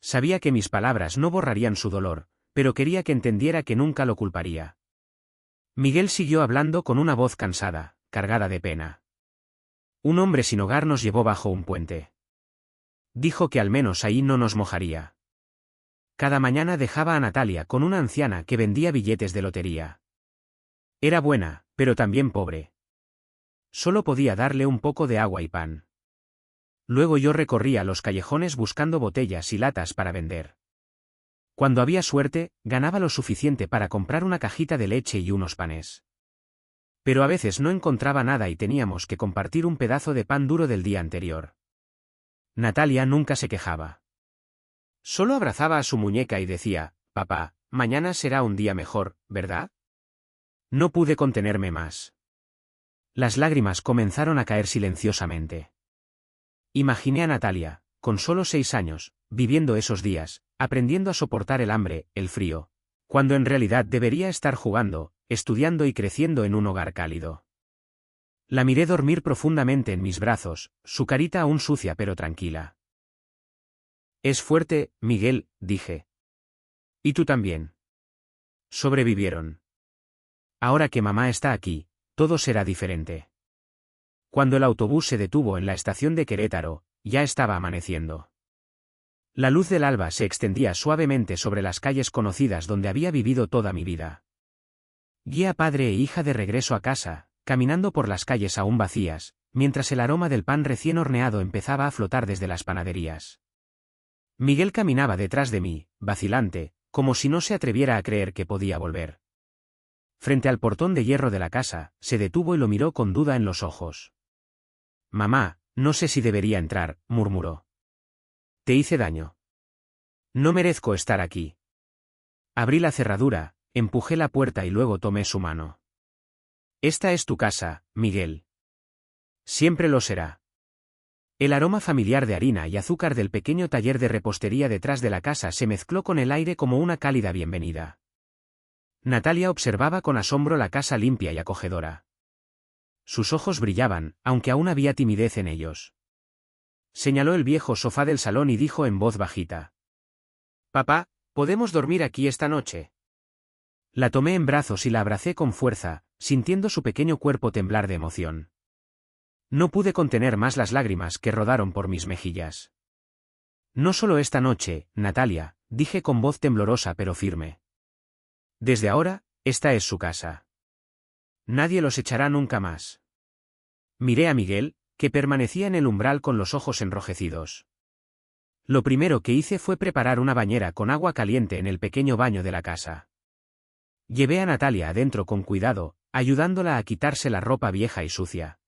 Sabía que mis palabras no borrarían su dolor, pero quería que entendiera que nunca lo culparía. Miguel siguió hablando con una voz cansada, cargada de pena. Un hombre sin hogar nos llevó bajo un puente. Dijo que al menos ahí no nos mojaría. Cada mañana dejaba a Natalia con una anciana que vendía billetes de lotería. Era buena, pero también pobre. Solo podía darle un poco de agua y pan. Luego yo recorría los callejones buscando botellas y latas para vender. Cuando había suerte, ganaba lo suficiente para comprar una cajita de leche y unos panes. Pero a veces no encontraba nada y teníamos que compartir un pedazo de pan duro del día anterior. Natalia nunca se quejaba. Solo abrazaba a su muñeca y decía, papá, mañana será un día mejor, ¿verdad? No pude contenerme más. Las lágrimas comenzaron a caer silenciosamente. Imaginé a Natalia, con solo 6 años, viviendo esos días, aprendiendo a soportar el hambre, el frío, cuando en realidad debería estar jugando, estudiando y creciendo en un hogar cálido. La miré dormir profundamente en mis brazos, su carita aún sucia pero tranquila. Es fuerte, Miguel, dije. Y tú también. Sobrevivieron. Ahora que mamá está aquí, todo será diferente. Cuando el autobús se detuvo en la estación de Querétaro, ya estaba amaneciendo. La luz del alba se extendía suavemente sobre las calles conocidas donde había vivido toda mi vida. Guié a padre e hija de regreso a casa, caminando por las calles aún vacías, mientras el aroma del pan recién horneado empezaba a flotar desde las panaderías. Miguel caminaba detrás de mí, vacilante, como si no se atreviera a creer que podía volver. Frente al portón de hierro de la casa, se detuvo y lo miró con duda en los ojos. Mamá, no sé si debería entrar, murmuró. Te hice daño. No merezco estar aquí. Abrí la cerradura, empujé la puerta y luego tomé su mano. Esta es tu casa, Miguel. Siempre lo será. El aroma familiar de harina y azúcar del pequeño taller de repostería detrás de la casa se mezcló con el aire como una cálida bienvenida. Natalia observaba con asombro la casa limpia y acogedora. Sus ojos brillaban, aunque aún había timidez en ellos. señaló el viejo sofá del salón y dijo en voz bajita. Papá, ¿podemos dormir aquí esta noche? La tomé en brazos y la abracé con fuerza, sintiendo su pequeño cuerpo temblar de emoción. No pude contener más las lágrimas que rodaron por mis mejillas. No solo esta noche, Natalia, dije con voz temblorosa pero firme. Desde ahora, esta es su casa. Nadie los echará nunca más. Miré a Miguel, que permanecía en el umbral con los ojos enrojecidos. Lo primero que hice fue preparar una bañera con agua caliente en el pequeño baño de la casa. Llevé a Natalia adentro con cuidado, ayudándola a quitarse la ropa vieja y sucia.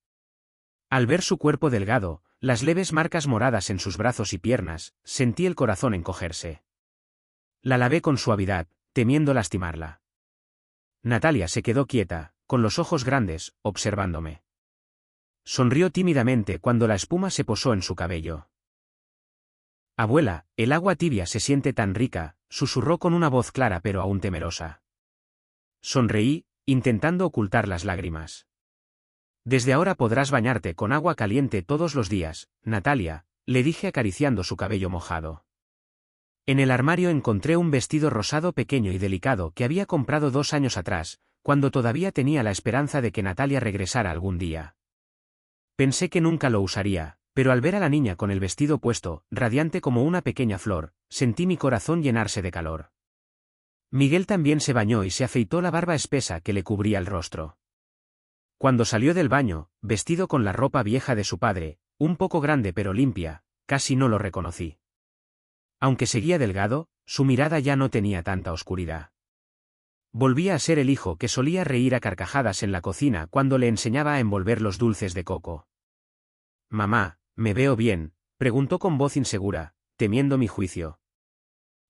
Al ver su cuerpo delgado, las leves marcas moradas en sus brazos y piernas, sentí el corazón encogerse. La lavé con suavidad, temiendo lastimarla. Natalia se quedó quieta, con los ojos grandes, observándome. Sonrió tímidamente cuando la espuma se posó en su cabello. Abuela, el agua tibia se siente tan rica, susurró con una voz clara pero aún temerosa. Sonreí, intentando ocultar las lágrimas. Desde ahora podrás bañarte con agua caliente todos los días, Natalia, le dije acariciando su cabello mojado. En el armario encontré un vestido rosado pequeño y delicado que había comprado 2 años atrás, cuando todavía tenía la esperanza de que Natalia regresara algún día. Pensé que nunca lo usaría, pero al ver a la niña con el vestido puesto, radiante como una pequeña flor, sentí mi corazón llenarse de calor. Miguel también se bañó y se afeitó la barba espesa que le cubría el rostro. Cuando salió del baño, vestido con la ropa vieja de su padre, un poco grande pero limpia, casi no lo reconocí. Aunque seguía delgado, su mirada ya no tenía tanta oscuridad. Volvía a ser el hijo que solía reír a carcajadas en la cocina cuando le enseñaba a envolver los dulces de coco. Mamá, ¿me veo bien?, preguntó con voz insegura, temiendo mi juicio.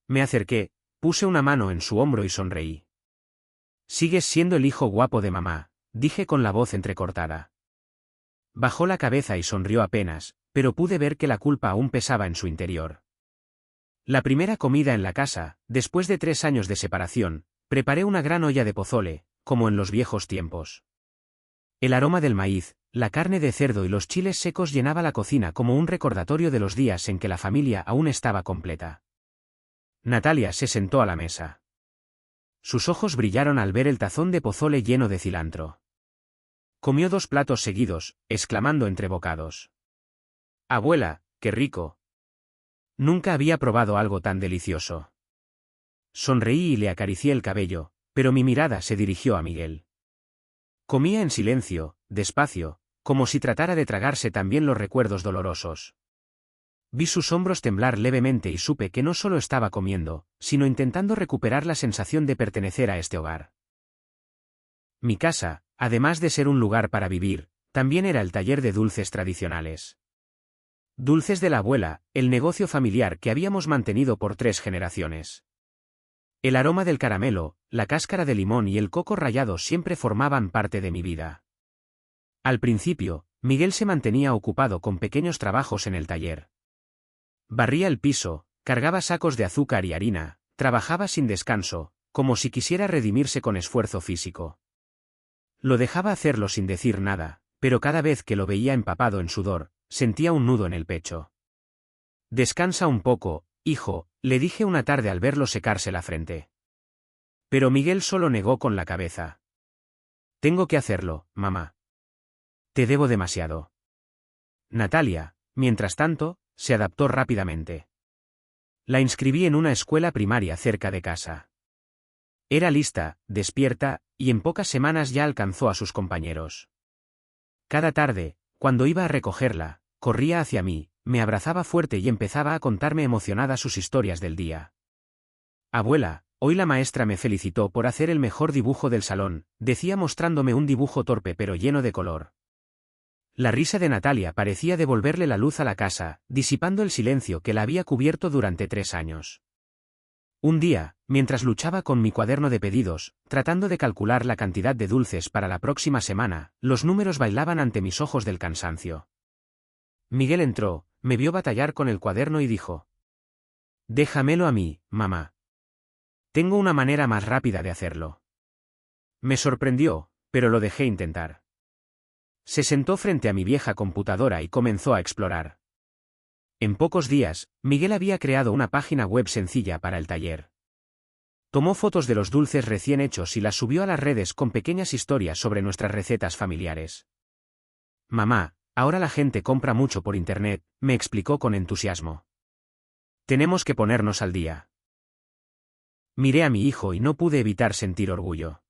Me acerqué, puse una mano en su hombro y sonreí. Sigues siendo el hijo guapo de mamá, dije con la voz entrecortada. Bajó la cabeza y sonrió apenas, pero pude ver que la culpa aún pesaba en su interior. La primera comida en la casa, después de 3 años de separación, preparé una gran olla de pozole, como en los viejos tiempos. El aroma del maíz, la carne de cerdo y los chiles secos llenaba la cocina como un recordatorio de los días en que la familia aún estaba completa. Natalia se sentó a la mesa. Sus ojos brillaron al ver el tazón de pozole lleno de cilantro. Comió 2 platos seguidos, exclamando entre bocados. Abuela, qué rico. Nunca había probado algo tan delicioso. Sonreí y le acaricié el cabello, pero mi mirada se dirigió a Miguel. Comía en silencio, despacio, como si tratara de tragarse también los recuerdos dolorosos. Vi sus hombros temblar levemente y supe que no solo estaba comiendo, sino intentando recuperar la sensación de pertenecer a este hogar. Mi casa, además de ser un lugar para vivir, también era el taller de dulces tradicionales. Dulces de la abuela, el negocio familiar que habíamos mantenido por 3 generaciones. El aroma del caramelo, la cáscara de limón y el coco rallado siempre formaban parte de mi vida. Al principio, Miguel se mantenía ocupado con pequeños trabajos en el taller. Barría el piso, cargaba sacos de azúcar y harina, trabajaba sin descanso, como si quisiera redimirse con esfuerzo físico. Lo dejaba hacerlo sin decir nada, pero cada vez que lo veía empapado en sudor, sentía un nudo en el pecho. Descansa un poco, hijo, le dije una tarde al verlo secarse la frente. Pero Miguel solo negó con la cabeza. Tengo que hacerlo, mamá. Te debo demasiado. Natalia, mientras tanto, se adaptó rápidamente. La inscribí en una escuela primaria cerca de casa. Era lista, despierta, y en pocas semanas ya alcanzó a sus compañeros. Cada tarde, cuando iba a recogerla, corría hacia mí, me abrazaba fuerte y empezaba a contarme emocionada sus historias del día. Abuela, hoy la maestra me felicitó por hacer el mejor dibujo del salón, decía mostrándome un dibujo torpe pero lleno de color. La risa de Natalia parecía devolverle la luz a la casa, disipando el silencio que la había cubierto durante 3 años. Un día, mientras luchaba con mi cuaderno de pedidos, tratando de calcular la cantidad de dulces para la próxima semana, los números bailaban ante mis ojos del cansancio. Miguel entró, me vio batallar con el cuaderno y dijo: «Déjamelo a mí, mamá. Tengo una manera más rápida de hacerlo». Me sorprendió, pero lo dejé intentar. Se sentó frente a mi vieja computadora y comenzó a explorar. En pocos días, Miguel había creado una página web sencilla para el taller. Tomó fotos de los dulces recién hechos y las subió a las redes con pequeñas historias sobre nuestras recetas familiares. Mamá, ahora la gente compra mucho por internet, me explicó con entusiasmo. Tenemos que ponernos al día. Miré a mi hijo y no pude evitar sentir orgullo.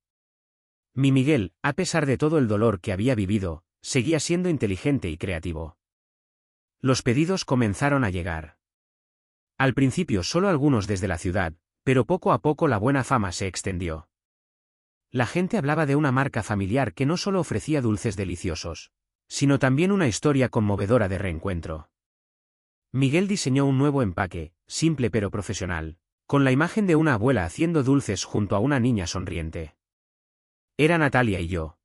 Mi Miguel, a pesar de todo el dolor que había vivido, seguía siendo inteligente y creativo. Los pedidos comenzaron a llegar. Al principio solo algunos desde la ciudad, pero poco a poco la buena fama se extendió. La gente hablaba de una marca familiar que no solo ofrecía dulces deliciosos, sino también una historia conmovedora de reencuentro. Miguel diseñó un nuevo empaque, simple pero profesional, con la imagen de una abuela haciendo dulces junto a una niña sonriente. Era Natalia y yo.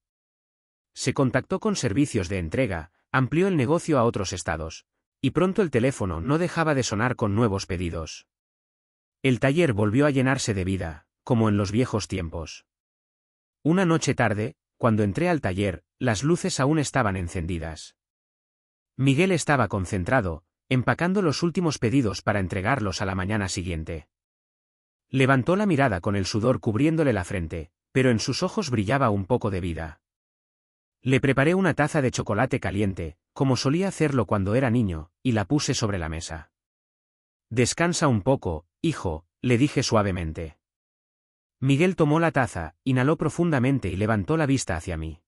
Se contactó con servicios de entrega, amplió el negocio a otros estados, y pronto el teléfono no dejaba de sonar con nuevos pedidos. El taller volvió a llenarse de vida, como en los viejos tiempos. Una noche tarde, cuando entré al taller, las luces aún estaban encendidas. Miguel estaba concentrado, empacando los últimos pedidos para entregarlos a la mañana siguiente. Levantó la mirada con el sudor cubriéndole la frente, pero en sus ojos brillaba un poco de vida. Le preparé una taza de chocolate caliente, como solía hacerlo cuando era niño, y la puse sobre la mesa. Descansa un poco, hijo, le dije suavemente. Miguel tomó la taza, inhaló profundamente y levantó la vista hacia mí.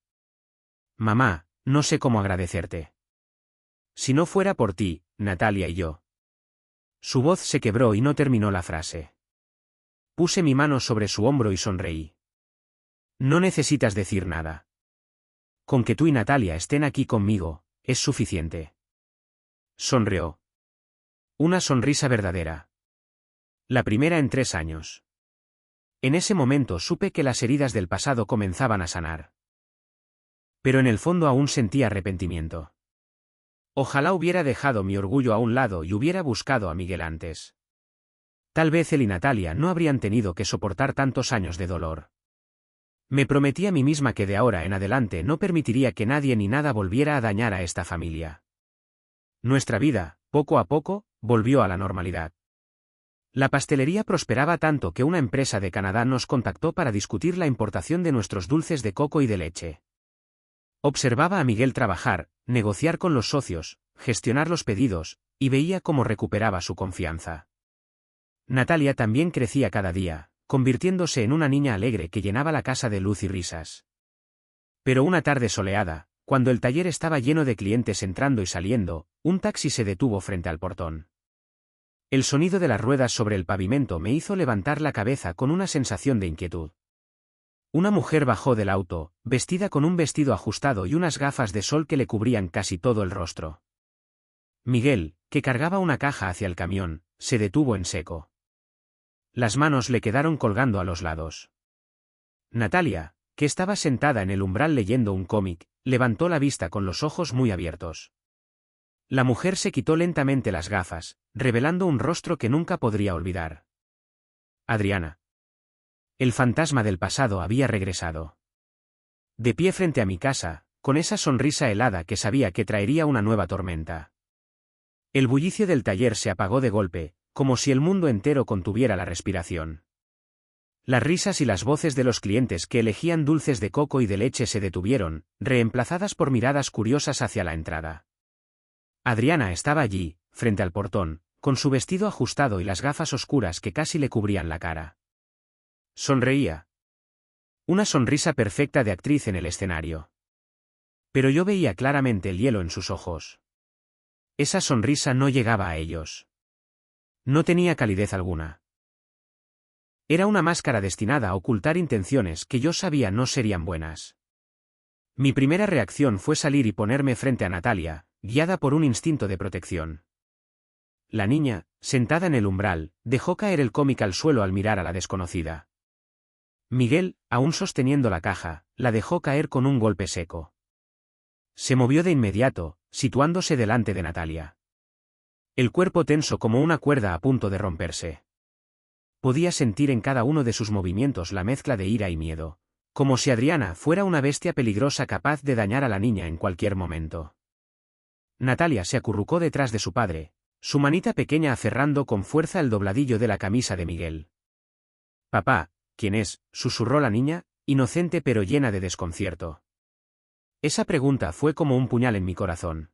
Mamá, no sé cómo agradecerte. Si no fuera por ti, Natalia y yo. Su voz se quebró y no terminó la frase. Puse mi mano sobre su hombro y sonreí. No necesitas decir nada. Con que tú y Natalia estén aquí conmigo, es suficiente. Sonrió. Una sonrisa verdadera. La primera en 3 años. En ese momento supe que las heridas del pasado comenzaban a sanar. Pero en el fondo aún sentía arrepentimiento. Ojalá hubiera dejado mi orgullo a un lado y hubiera buscado a Miguel antes. Tal vez él y Natalia no habrían tenido que soportar tantos años de dolor. Me prometí a mí misma que de ahora en adelante no permitiría que nadie ni nada volviera a dañar a esta familia. Nuestra vida, poco a poco, volvió a la normalidad. La pastelería prosperaba tanto que una empresa de Canadá nos contactó para discutir la importación de nuestros dulces de coco y de leche. Observaba a Miguel trabajar, negociar con los socios, gestionar los pedidos, y veía cómo recuperaba su confianza. Natalia también crecía cada día, convirtiéndose en una niña alegre que llenaba la casa de luz y risas. Pero una tarde soleada, cuando el taller estaba lleno de clientes entrando y saliendo, un taxi se detuvo frente al portón. El sonido de las ruedas sobre el pavimento me hizo levantar la cabeza con una sensación de inquietud. Una mujer bajó del auto, vestida con un vestido ajustado y unas gafas de sol que le cubrían casi todo el rostro. Miguel, que cargaba una caja hacia el camión, se detuvo en seco. Las manos le quedaron colgando a los lados. Natalia, que estaba sentada en el umbral leyendo un cómic, levantó la vista con los ojos muy abiertos. La mujer se quitó lentamente las gafas, revelando un rostro que nunca podría olvidar. Adriana. El fantasma del pasado había regresado. De pie frente a mi casa, con esa sonrisa helada que sabía que traería una nueva tormenta. El bullicio del taller se apagó de golpe, como si el mundo entero contuviera la respiración. Las risas y las voces de los clientes que elegían dulces de coco y de leche se detuvieron, reemplazadas por miradas curiosas hacia la entrada. Adriana estaba allí, frente al portón, con su vestido ajustado y las gafas oscuras que casi le cubrían la cara. Sonreía. Una sonrisa perfecta de actriz en el escenario. Pero yo veía claramente el hielo en sus ojos. Esa sonrisa no llegaba a ellos. No tenía calidez alguna. Era una máscara destinada a ocultar intenciones que yo sabía no serían buenas. Mi primera reacción fue salir y ponerme frente a Natalia, guiada por un instinto de protección. La niña, sentada en el umbral, dejó caer el cómic al suelo al mirar a la desconocida. Miguel, aún sosteniendo la caja, la dejó caer con un golpe seco. Se movió de inmediato, situándose delante de Natalia. El cuerpo tenso como una cuerda a punto de romperse. Podía sentir en cada uno de sus movimientos la mezcla de ira y miedo, como si Adriana fuera una bestia peligrosa capaz de dañar a la niña en cualquier momento. Natalia se acurrucó detrás de su padre, su manita pequeña aferrando con fuerza el dobladillo de la camisa de Miguel. «Papá, ¿quién es?», susurró la niña, inocente pero llena de desconcierto. Esa pregunta fue como un puñal en mi corazón.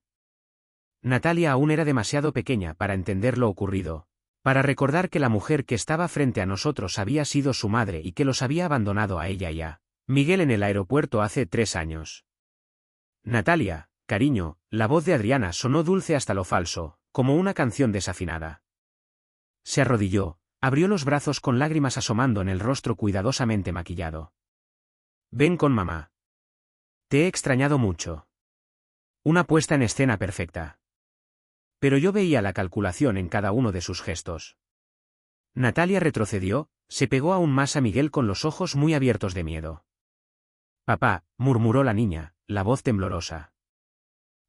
Natalia aún era demasiado pequeña para entender lo ocurrido, para recordar que la mujer que estaba frente a nosotros había sido su madre y que los había abandonado a ella y a Miguel en el aeropuerto hace 3 años. «Natalia, cariño», la voz de Adriana sonó dulce hasta lo falso, como una canción desafinada. Se arrodilló, abrió los brazos con lágrimas asomando en el rostro cuidadosamente maquillado. «Ven con mamá. Te he extrañado mucho». Una puesta en escena perfecta. Pero yo veía la calculación en cada uno de sus gestos. Natalia retrocedió, se pegó aún más a Miguel con los ojos muy abiertos de miedo. «Papá», murmuró la niña, la voz temblorosa.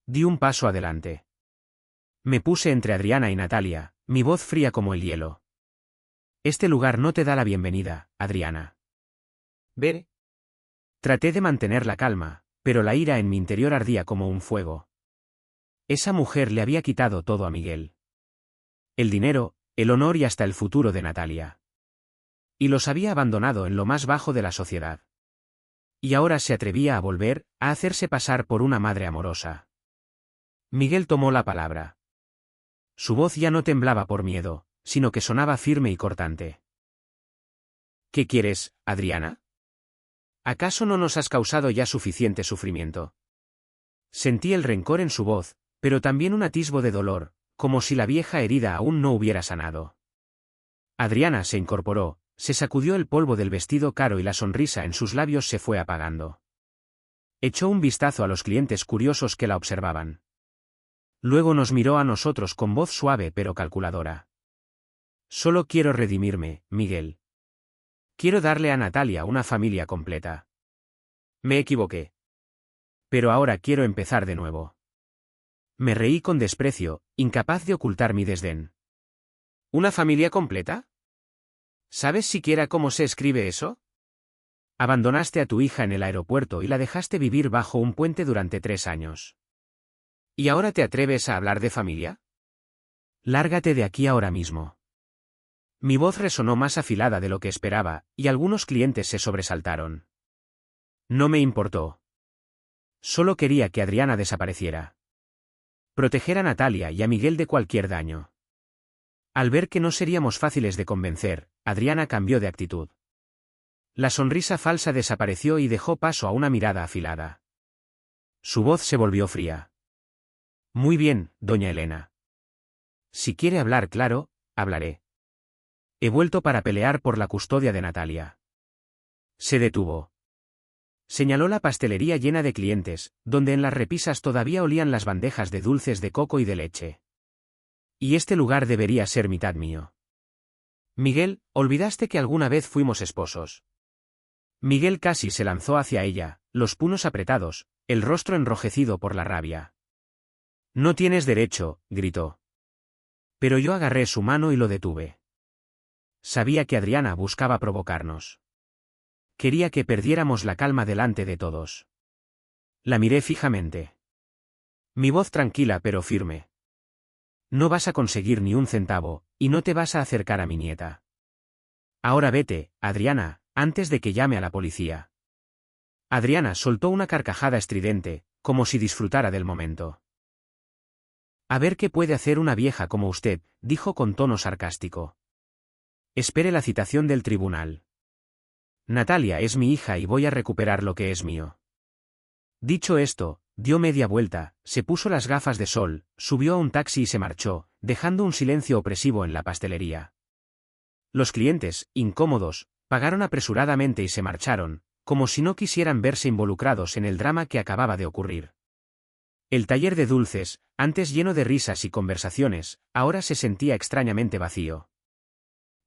Di un paso adelante. Me puse entre Adriana y Natalia, mi voz fría como el hielo. «Este lugar no te da la bienvenida, Adriana». «Veré». Traté de mantener la calma, pero la ira en mi interior ardía como un fuego. Esa mujer le había quitado todo a Miguel. El dinero, el honor y hasta el futuro de Natalia. Y los había abandonado en lo más bajo de la sociedad. Y ahora se atrevía a volver, a hacerse pasar por una madre amorosa. Miguel tomó la palabra. Su voz ya no temblaba por miedo, sino que sonaba firme y cortante. «¿Qué quieres, Adriana? ¿Acaso no nos has causado ya suficiente sufrimiento?». Sentí el rencor en su voz, pero también un atisbo de dolor, como si la vieja herida aún no hubiera sanado. Adriana se incorporó, se sacudió el polvo del vestido caro y la sonrisa en sus labios se fue apagando. Echó un vistazo a los clientes curiosos que la observaban. Luego nos miró a nosotros con voz suave pero calculadora. «Solo quiero redimirme, Miguel. Quiero darle a Natalia una familia completa. Me equivoqué. Pero ahora quiero empezar de nuevo». Me reí con desprecio, incapaz de ocultar mi desdén. «¿Una familia completa? ¿Sabes siquiera cómo se escribe eso? Abandonaste a tu hija en el aeropuerto y la dejaste vivir bajo un puente durante 3 años. ¿Y ahora te atreves a hablar de familia? Lárgate de aquí ahora mismo». Mi voz resonó más afilada de lo que esperaba, y algunos clientes se sobresaltaron. No me importó. Solo quería que Adriana desapareciera. Proteger a Natalia y a Miguel de cualquier daño. Al ver que no seríamos fáciles de convencer, Adriana cambió de actitud. La sonrisa falsa desapareció y dejó paso a una mirada afilada. Su voz se volvió fría. «Muy bien, doña Elena. Si quiere hablar claro, hablaré. He vuelto para pelear por la custodia de Natalia». Se detuvo. Señaló la pastelería llena de clientes, donde en las repisas todavía olían las bandejas de dulces de coco y de leche. «Y este lugar debería ser mitad mío. Miguel, olvidaste que alguna vez fuimos esposos». Miguel casi se lanzó hacia ella, los puños apretados, el rostro enrojecido por la rabia. «No tienes derecho», gritó. Pero yo agarré su mano y lo detuve. Sabía que Adriana buscaba provocarnos. Quería que perdiéramos la calma delante de todos. La miré fijamente. Mi voz tranquila pero firme. «No vas a conseguir ni un centavo, y no te vas a acercar a mi nieta. Ahora vete, Adriana, antes de que llame a la policía». Adriana soltó una carcajada estridente, como si disfrutara del momento. «A ver qué puede hacer una vieja como usted», dijo con tono sarcástico. «Espere la citación del tribunal. Natalia es mi hija y voy a recuperar lo que es mío». Dicho esto, dio media vuelta, se puso las gafas de sol, subió a un taxi y se marchó, dejando un silencio opresivo en la pastelería. Los clientes, incómodos, pagaron apresuradamente y se marcharon, como si no quisieran verse involucrados en el drama que acababa de ocurrir. El taller de dulces, antes lleno de risas y conversaciones, ahora se sentía extrañamente vacío.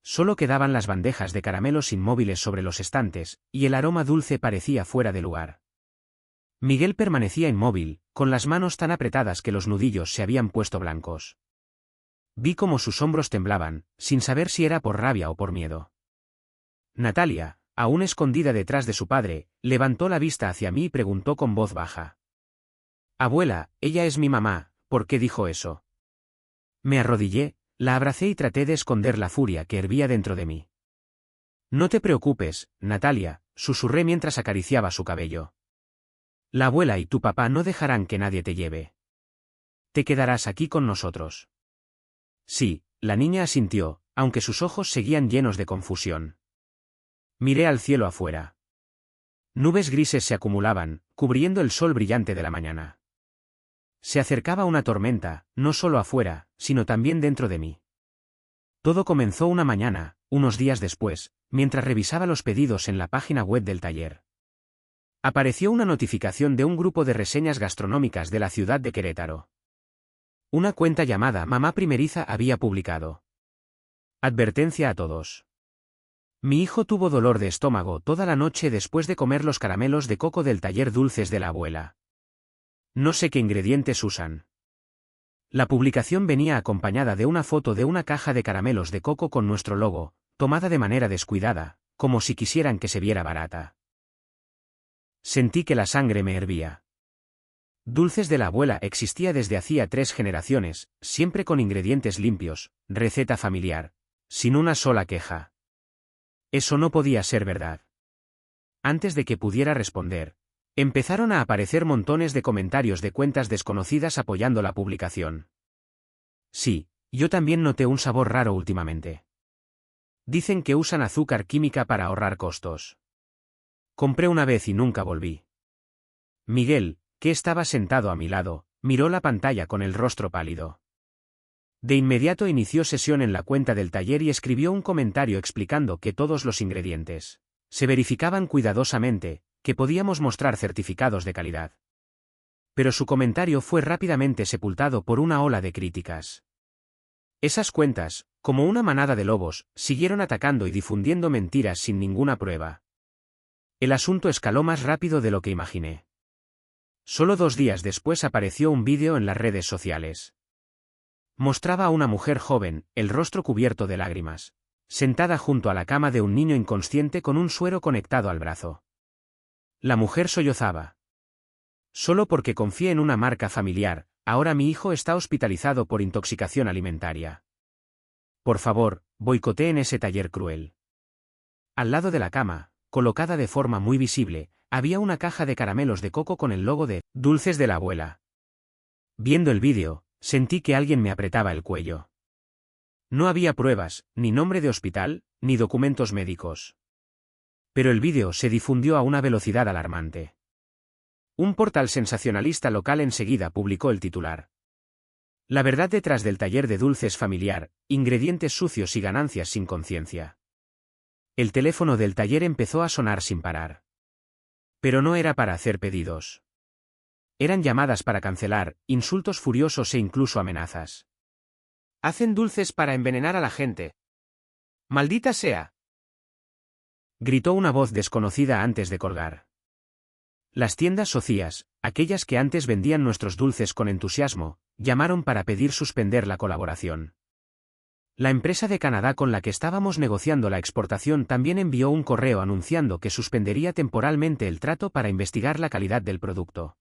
Solo quedaban las bandejas de caramelos inmóviles sobre los estantes, y el aroma dulce parecía fuera de lugar. Miguel permanecía inmóvil, con las manos tan apretadas que los nudillos se habían puesto blancos. Vi cómo sus hombros temblaban, sin saber si era por rabia o por miedo. Natalia, aún escondida detrás de su padre, levantó la vista hacia mí y preguntó con voz baja. «Abuela, ella es mi mamá, ¿por qué dijo eso?». Me arrodillé, la abracé y traté de esconder la furia que hervía dentro de mí. No te preocupes, Natalia, susurré mientras acariciaba su cabello. La abuela y tu papá no dejarán que nadie te lleve. Te quedarás aquí con nosotros. Sí, la niña asintió, aunque sus ojos seguían llenos de confusión. Miré al cielo afuera. Nubes grises se acumulaban, cubriendo el sol brillante de la mañana. Se acercaba una tormenta, no solo afuera, sino también dentro de mí. Todo comenzó una mañana, unos días después, mientras revisaba los pedidos en la página web del taller. Apareció una notificación de un grupo de reseñas gastronómicas de la ciudad de Querétaro. Una cuenta llamada Mamá Primeriza había publicado. Advertencia a todos. Mi hijo tuvo dolor de estómago toda la noche después de comer los caramelos de coco del taller dulces de la abuela. No sé qué ingredientes usan. La publicación venía acompañada de una foto de una caja de caramelos de coco con nuestro logo, tomada de manera descuidada, como si quisieran que se viera barata. Sentí que la sangre me hervía. Dulces de la abuela existía desde hacía 3 generaciones, siempre con ingredientes limpios, receta familiar, sin una sola queja. Eso no podía ser verdad. Antes de que pudiera responder, empezaron a aparecer montones de comentarios de cuentas desconocidas apoyando la publicación. Sí, yo también noté un sabor raro últimamente. Dicen que usan azúcar química para ahorrar costos. Compré una vez y nunca volví. Miguel, que estaba sentado a mi lado, miró la pantalla con el rostro pálido. De inmediato inició sesión en la cuenta del taller y escribió un comentario explicando que todos los ingredientes se verificaban cuidadosamente, que podíamos mostrar certificados de calidad. Pero su comentario fue rápidamente sepultado por una ola de críticas. Esas cuentas, como una manada de lobos, siguieron atacando y difundiendo mentiras sin ninguna prueba. El asunto escaló más rápido de lo que imaginé. Solo 2 días después apareció un vídeo en las redes sociales. Mostraba a una mujer joven, el rostro cubierto de lágrimas, sentada junto a la cama de un niño inconsciente con un suero conectado al brazo. La mujer sollozaba. Solo porque confié en una marca familiar, ahora mi hijo está hospitalizado por intoxicación alimentaria. Por favor, boicoteen ese taller cruel. Al lado de la cama, colocada de forma muy visible, había una caja de caramelos de coco con el logo de Dulces de la Abuela. Viendo el vídeo, sentí que alguien me apretaba el cuello. No había pruebas, ni nombre de hospital, ni documentos médicos. Pero el vídeo se difundió a una velocidad alarmante. Un portal sensacionalista local enseguida publicó el titular. La verdad detrás del taller de dulces familiar, ingredientes sucios y ganancias sin conciencia. El teléfono del taller empezó a sonar sin parar. Pero no era para hacer pedidos. Eran llamadas para cancelar, insultos furiosos e incluso amenazas. Hacen dulces para envenenar a la gente. ¡Maldita sea!, gritó una voz desconocida antes de colgar. Las tiendas socias, aquellas que antes vendían nuestros dulces con entusiasmo, llamaron para pedir suspender la colaboración. La empresa de Canadá con la que estábamos negociando la exportación también envió un correo anunciando que suspendería temporalmente el trato para investigar la calidad del producto.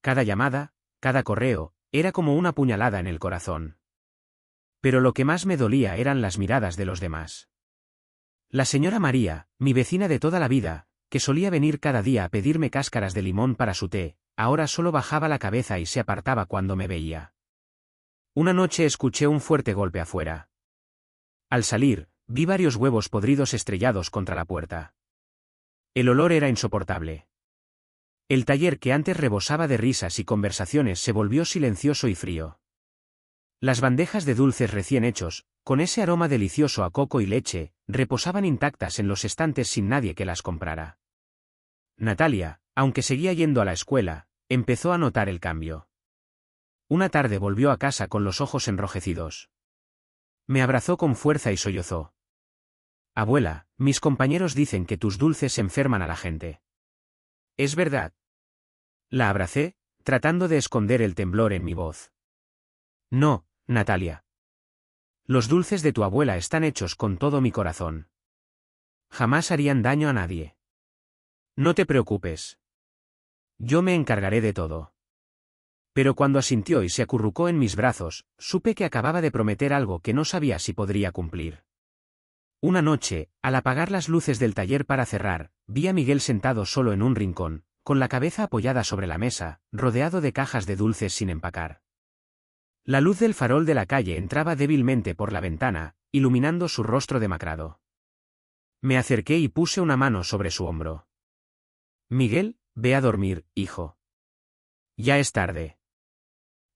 Cada llamada, cada correo, era como una puñalada en el corazón. Pero lo que más me dolía eran las miradas de los demás. La señora María, mi vecina de toda la vida, que solía venir cada día a pedirme cáscaras de limón para su té, ahora solo bajaba la cabeza y se apartaba cuando me veía. Una noche escuché un fuerte golpe afuera. Al salir, vi varios huevos podridos estrellados contra la puerta. El olor era insoportable. El taller que antes rebosaba de risas y conversaciones se volvió silencioso y frío. Las bandejas de dulces recién hechos, con ese aroma delicioso a coco y leche, reposaban intactas en los estantes sin nadie que las comprara. Natalia, aunque seguía yendo a la escuela, empezó a notar el cambio. Una tarde volvió a casa con los ojos enrojecidos. Me abrazó con fuerza y sollozó. Abuela, mis compañeros dicen que tus dulces enferman a la gente. ¿Es verdad? La abracé, tratando de esconder el temblor en mi voz. No, Natalia. Los dulces de tu abuela están hechos con todo mi corazón. Jamás harían daño a nadie. No te preocupes. Yo me encargaré de todo. Pero cuando asintió y se acurrucó en mis brazos, supe que acababa de prometer algo que no sabía si podría cumplir. Una noche, al apagar las luces del taller para cerrar, vi a Miguel sentado solo en un rincón, con la cabeza apoyada sobre la mesa, rodeado de cajas de dulces sin empacar. La luz del farol de la calle entraba débilmente por la ventana, iluminando su rostro demacrado. Me acerqué y puse una mano sobre su hombro. Miguel, ve a dormir, hijo. Ya es tarde.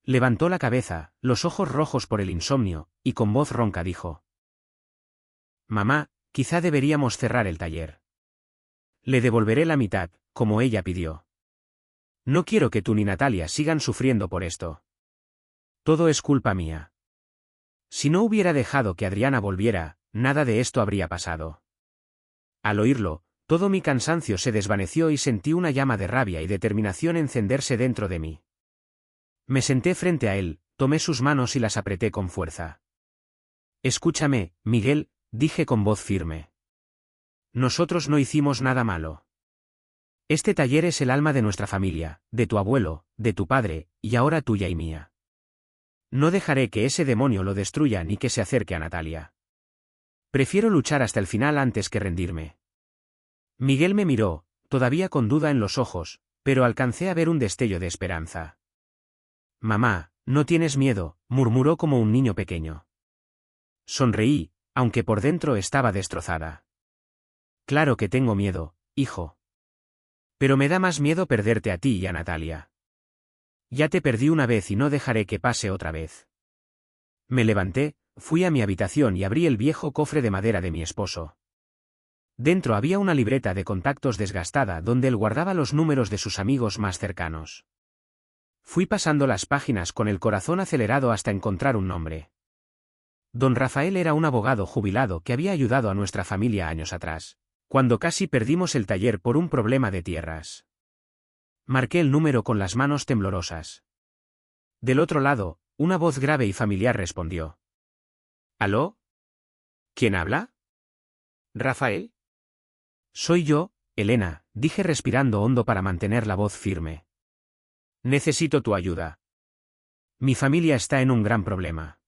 Levantó la cabeza, los ojos rojos por el insomnio, y con voz ronca dijo: Mamá, quizá deberíamos cerrar el taller. Le devolveré la mitad, como ella pidió. No quiero que tú ni Natalia sigan sufriendo por esto. Todo es culpa mía. Si no hubiera dejado que Adriana volviera, nada de esto habría pasado. Al oírlo, todo mi cansancio se desvaneció y sentí una llama de rabia y determinación encenderse dentro de mí. Me senté frente a él, tomé sus manos y las apreté con fuerza. Escúchame, Miguel, dije con voz firme. Nosotros no hicimos nada malo. Este taller es el alma de nuestra familia, de tu abuelo, de tu padre, y ahora tuya y mía. No dejaré que ese demonio lo destruya ni que se acerque a Natalia. Prefiero luchar hasta el final antes que rendirme. Miguel me miró, todavía con duda en los ojos, pero alcancé a ver un destello de esperanza. Mamá, no tienes miedo, murmuró como un niño pequeño. Sonreí, aunque por dentro estaba destrozada. Claro que tengo miedo, hijo. Pero me da más miedo perderte a ti y a Natalia. Ya te perdí una vez y no dejaré que pase otra vez. Me levanté, fui a mi habitación y abrí el viejo cofre de madera de mi esposo. Dentro había una libreta de contactos desgastada donde él guardaba los números de sus amigos más cercanos. Fui pasando las páginas con el corazón acelerado hasta encontrar un nombre. Don Rafael era un abogado jubilado que había ayudado a nuestra familia años atrás, cuando casi perdimos el taller por un problema de tierras. Marqué el número con las manos temblorosas. Del otro lado, una voz grave y familiar respondió. ¿Aló? ¿Quién habla? ¿Rafael? Soy yo, Elena, dije respirando hondo para mantener la voz firme. Necesito tu ayuda. Mi familia está en un gran problema.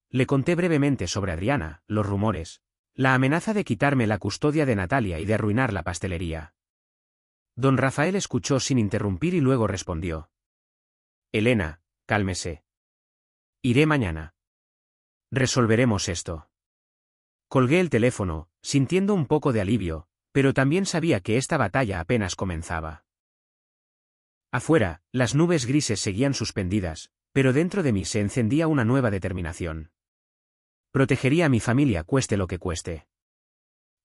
Le conté brevemente sobre Adriana, los rumores, la amenaza de quitarme la custodia de Natalia y de arruinar la pastelería. Don Rafael escuchó sin interrumpir y luego respondió. Elena, cálmese. Iré mañana. Resolveremos esto. Colgué el teléfono, sintiendo un poco de alivio, pero también sabía que esta batalla apenas comenzaba. Afuera, las nubes grises seguían suspendidas, pero dentro de mí se encendía una nueva determinación. Protegería a mi familia cueste lo que cueste.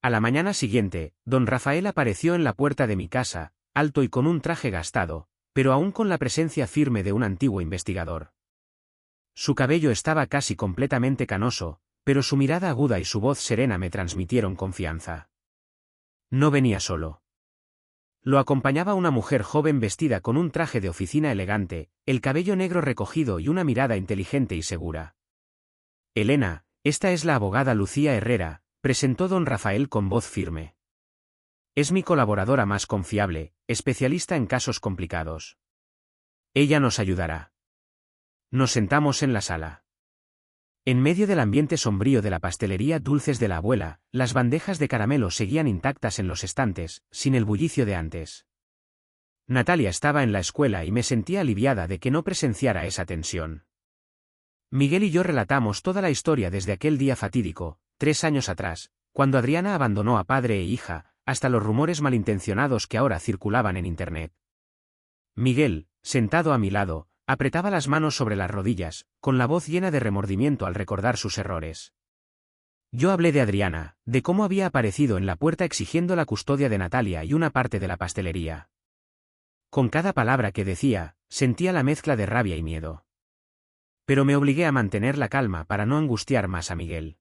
A la mañana siguiente, don Rafael apareció en la puerta de mi casa, alto y con un traje gastado, pero aún con la presencia firme de un antiguo investigador. Su cabello estaba casi completamente canoso, pero su mirada aguda y su voz serena me transmitieron confianza. No venía solo. Lo acompañaba una mujer joven vestida con un traje de oficina elegante, el cabello negro recogido y una mirada inteligente y segura. Elena, esta es la abogada Lucía Herrera, presentó don Rafael con voz firme. Es mi colaboradora más confiable, especialista en casos complicados. Ella nos ayudará. Nos sentamos en la sala. En medio del ambiente sombrío de la pastelería Dulces de la Abuela, las bandejas de caramelo seguían intactas en los estantes, sin el bullicio de antes. Natalia estaba en la escuela y me sentía aliviada de que no presenciara esa tensión. Miguel y yo relatamos toda la historia desde aquel día fatídico, 3 años atrás, cuando Adriana abandonó a padre e hija, hasta los rumores malintencionados que ahora circulaban en Internet. Miguel, sentado a mi lado, apretaba las manos sobre las rodillas, con la voz llena de remordimiento al recordar sus errores. Yo hablé de Adriana, de cómo había aparecido en la puerta exigiendo la custodia de Natalia y una parte de la pastelería. Con cada palabra que decía, sentía la mezcla de rabia y miedo. Pero me obligué a mantener la calma para no angustiar más a Miguel.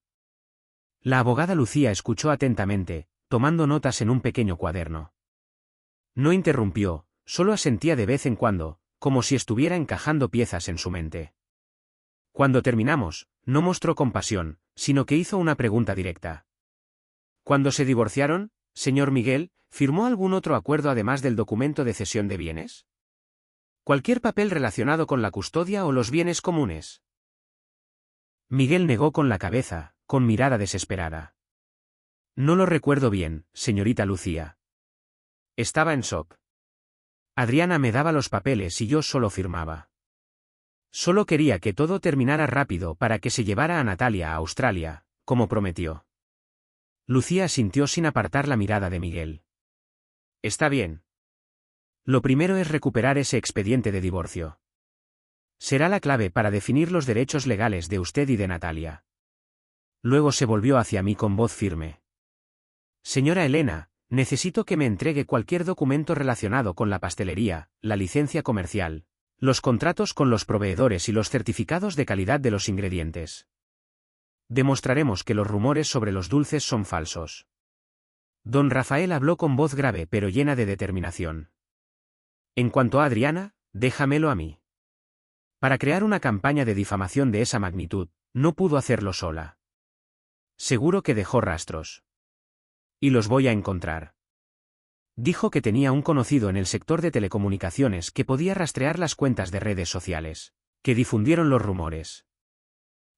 La abogada Lucía escuchó atentamente, tomando notas en un pequeño cuaderno. No interrumpió, solo asentía de vez en cuando, como si estuviera encajando piezas en su mente. Cuando terminamos, no mostró compasión, sino que hizo una pregunta directa. ¿Cuándo se divorciaron, señor Miguel, firmó algún otro acuerdo además del documento de cesión de bienes? Cualquier papel relacionado con la custodia o los bienes comunes. Miguel negó con la cabeza, con mirada desesperada. No lo recuerdo bien, señorita Lucía. Estaba en shock. Adriana me daba los papeles y yo solo firmaba. Solo quería que todo terminara rápido para que se llevara a Natalia a Australia, como prometió. Lucía asintió sin apartar la mirada de Miguel. Está bien. Lo primero es recuperar ese expediente de divorcio. Será la clave para definir los derechos legales de usted y de Natalia. Luego se volvió hacia mí con voz firme. Señora Elena, necesito que me entregue cualquier documento relacionado con la pastelería, la licencia comercial, los contratos con los proveedores y los certificados de calidad de los ingredientes. Demostraremos que los rumores sobre los dulces son falsos. Don Rafael habló con voz grave pero llena de determinación. En cuanto a Adriana, déjamelo a mí. Para crear una campaña de difamación de esa magnitud, no pudo hacerlo sola. Seguro que dejó rastros. Y los voy a encontrar. Dijo que tenía un conocido en el sector de telecomunicaciones que podía rastrear las cuentas de redes sociales, que difundieron los rumores.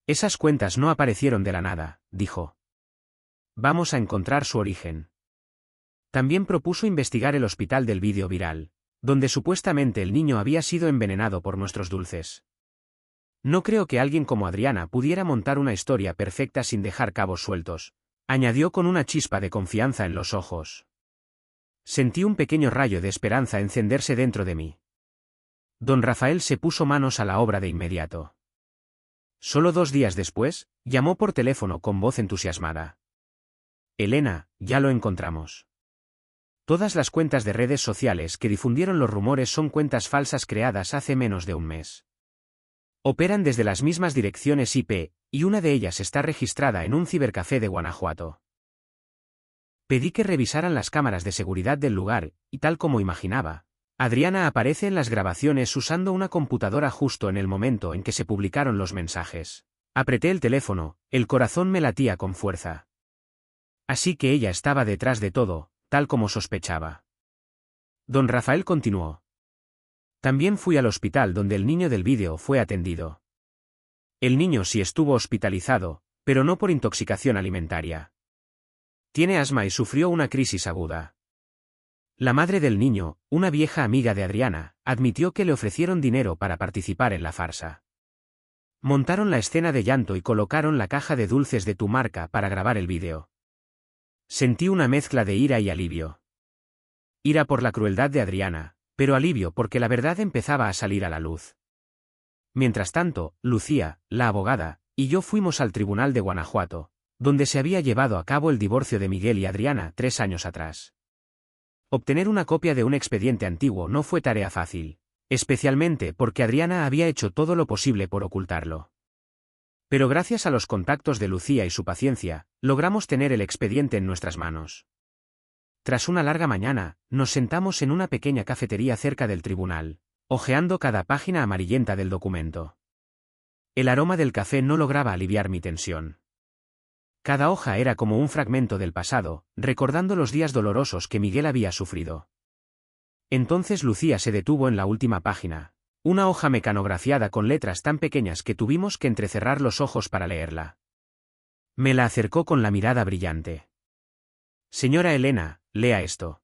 Esas cuentas no aparecieron de la nada, dijo. Vamos a encontrar su origen. También propuso investigar el hospital del vídeo viral, donde supuestamente el niño había sido envenenado por nuestros dulces. No creo que alguien como Adriana pudiera montar una historia perfecta sin dejar cabos sueltos, añadió con una chispa de confianza en los ojos. Sentí un pequeño rayo de esperanza encenderse dentro de mí. Don Rafael se puso manos a la obra de inmediato. Solo 2 días después, llamó por teléfono con voz entusiasmada. Elena, ya lo encontramos. Todas las cuentas de redes sociales que difundieron los rumores son cuentas falsas creadas hace menos de un mes. Operan desde las mismas direcciones IP, y una de ellas está registrada en un cibercafé de Guanajuato. Pedí que revisaran las cámaras de seguridad del lugar, y tal como imaginaba, Adriana aparece en las grabaciones usando una computadora justo en el momento en que se publicaron los mensajes. Apreté el teléfono, el corazón me latía con fuerza. Así que ella estaba detrás de todo, tal como sospechaba. Don Rafael continuó. También fui al hospital donde el niño del vídeo fue atendido. El niño sí estuvo hospitalizado, pero no por intoxicación alimentaria. Tiene asma y sufrió una crisis aguda. La madre del niño, una vieja amiga de Adriana, admitió que le ofrecieron dinero para participar en la farsa. Montaron la escena de llanto y colocaron la caja de dulces de tu marca para grabar el vídeo. Sentí una mezcla de ira y alivio. Ira por la crueldad de Adriana, pero alivio porque la verdad empezaba a salir a la luz. Mientras tanto, Lucía, la abogada, y yo fuimos al tribunal de Guanajuato, donde se había llevado a cabo el divorcio de Miguel y Adriana 3 años atrás. Obtener una copia de un expediente antiguo no fue tarea fácil, especialmente porque Adriana había hecho todo lo posible por ocultarlo. Pero gracias a los contactos de Lucía y su paciencia, logramos tener el expediente en nuestras manos. Tras una larga mañana, nos sentamos en una pequeña cafetería cerca del tribunal, hojeando cada página amarillenta del documento. El aroma del café no lograba aliviar mi tensión. Cada hoja era como un fragmento del pasado, recordando los días dolorosos que Miguel había sufrido. Entonces Lucía se detuvo en la última página, una hoja mecanografiada con letras tan pequeñas que tuvimos que entrecerrar los ojos para leerla. Me la acercó con la mirada brillante. Señora Elena, lea esto.